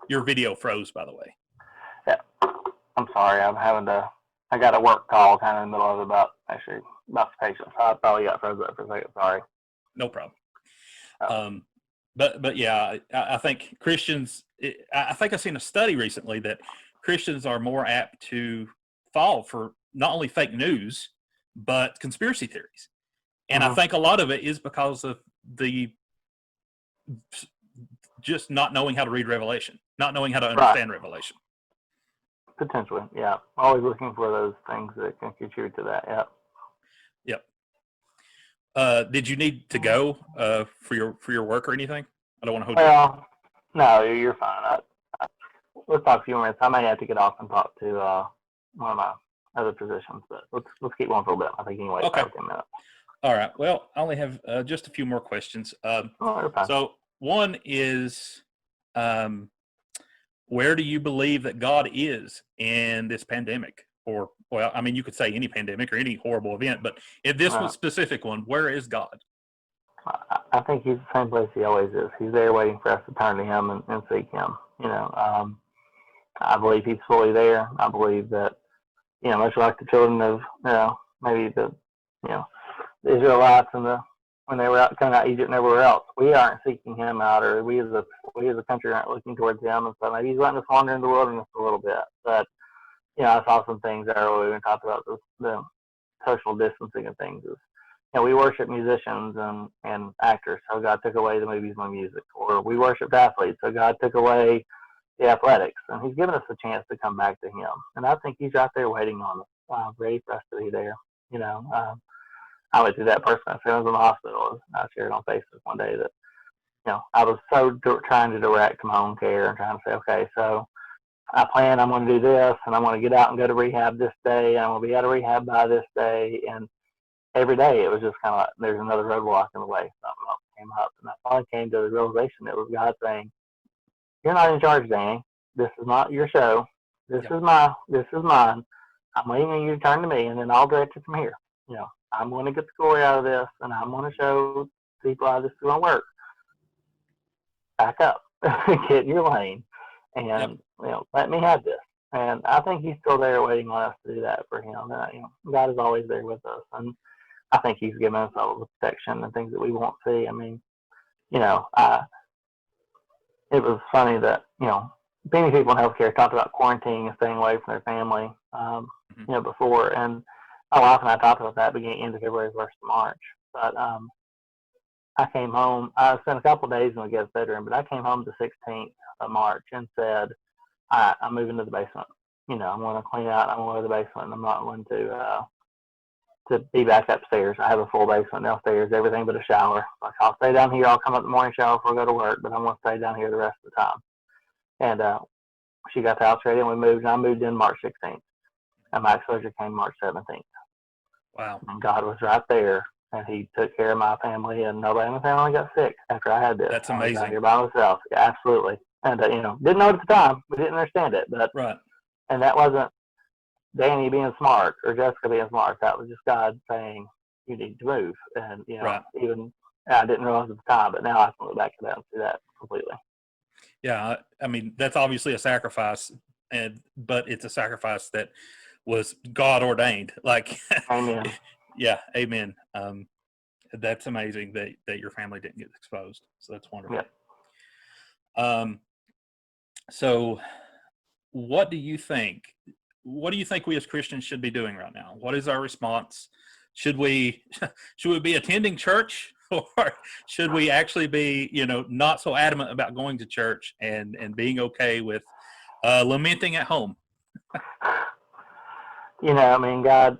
Your video froze, by the way. Yeah, I'm sorry. I got a work call kind of in the middle of it about the patient. So I probably got frozen up for a second. Sorry. No problem. But yeah, I think Christians, I think I've seen a study recently that Christians are more apt to fall for not only fake news, but conspiracy theories. And I think a lot of it is because of the just not knowing how to read Revelation, not knowing how to understand Revelation. Potentially, yeah. Always looking for those things that can contribute to that, yeah. Yep. Did you need to go for your work or anything? I don't want to hold you. No, you're fine. Let's talk a few minutes. I may have to get off and talk to one of my other positions, but let's keep going for a bit. I think anyway. Okay. 5 or 10 minutes. All right. Well, I only have just a few more questions. Oh, you're fine. So one is, where do you believe that God is in this pandemic? Or, well, I mean, you could say any pandemic or any horrible event, but in this Right. specific one, where is God? I think he's the same place he always is. He's there waiting for us to turn to him and seek him. I believe he's fully there. I believe that, much like the children of, maybe the Israelites when they were out coming out of Egypt and everywhere else, we aren't seeking him out, or we as a country aren't looking towards him, and so maybe he's letting us wander in the wilderness a little bit. But I saw some things earlier when we talked about the social distancing and things. We worship musicians and actors, so God took away the movies and the music, or we worship athletes, so God took away the athletics, and he's given us a chance to come back to him. And I think he's right there waiting on us, ready for us to be there. I went through that personally. I was in the hospital. I shared on Facebook one day that, I was so trying to direct my own care and trying to say, okay, so I'm going to do this, and I'm going to get out and go to rehab this day, and I'm going to be out of rehab by this day. And every day it was just kind of like there's another roadblock in the way. Something else came up. And I finally came to the realization it was God saying, you're not in charge, Danny. This is not your show. This is mine. I'm waiting on you to turn to me, and then I'll direct it from here. I'm going to get the glory out of this, and I'm going to show people how this is going to work. Back up. Get in your lane. And, let me have this. And I think he's still there waiting on us to do that for him. And, God is always there with us. And I think he's given us all the protection and things that we won't see. I mean, it was funny that, many people in healthcare talked about quarantining and staying away from their family, before. And my wife and I talked about that beginning end of February, 1st of March. But I came home. I spent a couple of days in the guest bedroom, but I came home the 16th of March and said, all right, I'm moving to the basement. I'm going to clean out. I'm going to go to the basement. I'm not going to be back upstairs. I have a full basement downstairs, everything but a shower. Like, I'll stay down here. I'll come up in the morning shower before I go to work, but I'm going to stay down here the rest of the time. And she got the house ready, and we moved. And I moved in March 16th, and my exposure came March 17th. Wow. And God was right there, and he took care of my family, and nobody in my family got sick after I had this. That's I was amazing. out here by myself. Yeah, absolutely. And, didn't know it at the time. We didn't understand it. But Right. And that wasn't Danny being smart or Jessica being smart. That was just God saying, you need to move. And, Right. even I didn't realize at the time, but now I can look back at that and see that completely. Yeah. I mean, that's obviously a sacrifice, but it's a sacrifice that was God ordained. Like, Amen. Yeah. Amen. That's amazing that your family didn't get exposed. So that's wonderful. Yeah. So what do you think we as Christians should be doing right now? What is our response? Should we be attending church, or should we actually be, not so adamant about going to church and being okay with lamenting at home? God,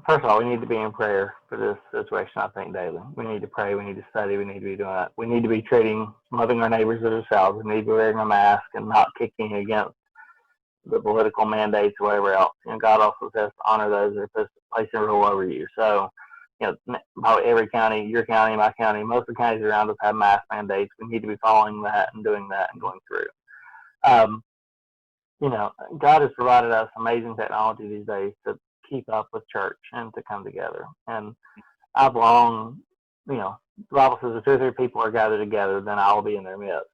first of all, we need to be in prayer for this situation, I think, daily. We need to pray. We need to study. We need to be doing that. We need to be loving our neighbors as ourselves. We need to be wearing a mask and not kicking against the political mandates or whatever else. God also says to honor those that are placing rule over you. So, probably every county, your county, my county, most of the counties around us have mask mandates. We need to be following that and doing that and going through. God has provided us amazing technology these days to keep up with church and to come together. And I've long, the Bible says if 2 or 3 people are gathered together, then I will be in their midst.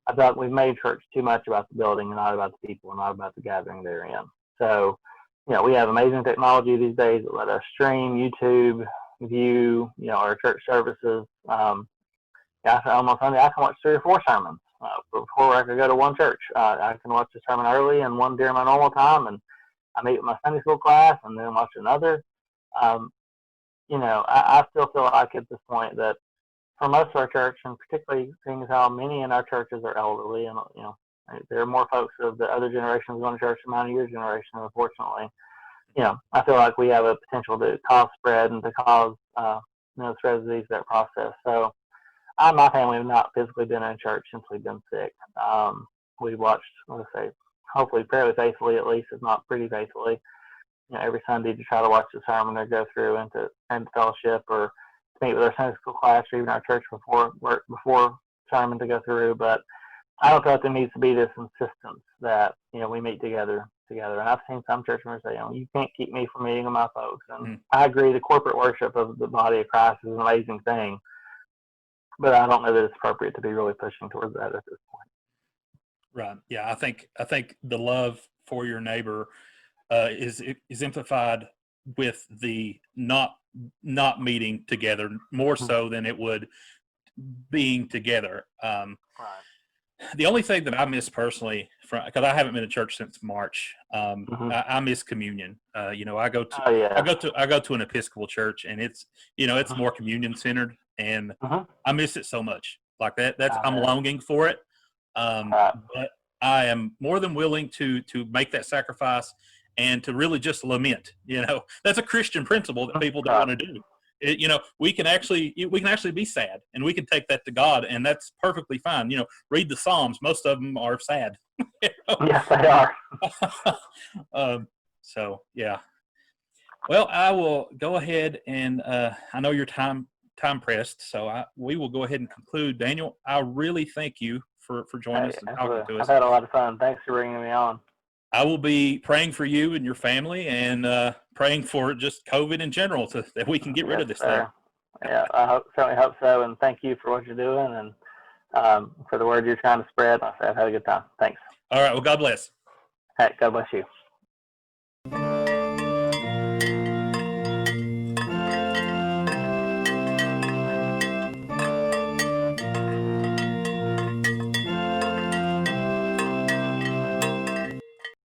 I thought we've made church too much about the building and not about the people and not about the gathering therein. So, we have amazing technology these days that let us stream, YouTube, view, our church services. On Sunday, I can watch 3 or 4 sermons before I could go to one church. I can watch a sermon early and one during my normal time, and I meet with my Sunday school class and then watch another. I still feel like at this point that for most of our church, and particularly seeing as how many in our churches are elderly, and there are more folks of the other generations going to church than mine of your generation, unfortunately. I feel like we have a potential to cause spread and to cause spread of disease that process. So I and my family have not physically been in church since we've been sick. We watched, hopefully fairly faithfully, at least, if not pretty faithfully, every Sunday to try to watch the sermon or go through into fellowship or to meet with our Sunday school class or even our church before sermon to go through. But I don't feel like there needs to be this insistence that we meet together. And I've seen some church members say, you can't keep me from meeting with my folks. And I agree, the corporate worship of the body of Christ is an amazing thing, but I don't know that it's appropriate to be really pushing towards that at this point. Right. Yeah. I think the love for your neighbor is amplified with the not meeting together more so than it would being together. Right. The only thing that I miss personally, because I haven't been to church since March, I miss communion. I go to an Episcopal church, and it's more communion centered, and I miss it so much. Like that. I'm longing for it. But I am more than willing to make that sacrifice and to really just lament. That's a Christian principle that people don't want to do. We can actually be sad, and we can take that to God, and that's perfectly fine. Read the Psalms; most of them are sad. Yes, they are. So yeah. Well, I will go ahead and I know your time pressed, so we will go ahead and conclude. Daniel, I really thank you for joining us and talking to us. I've had a lot of fun. Thanks for bringing me on. I will be praying for you and your family, and praying for just COVID in general, that we can get rid of this thing. Yeah, I certainly hope so. And thank you for what you're doing and for the word you're trying to spread. I've had a good time. Thanks. All right. Well, God bless. Hey, God bless you.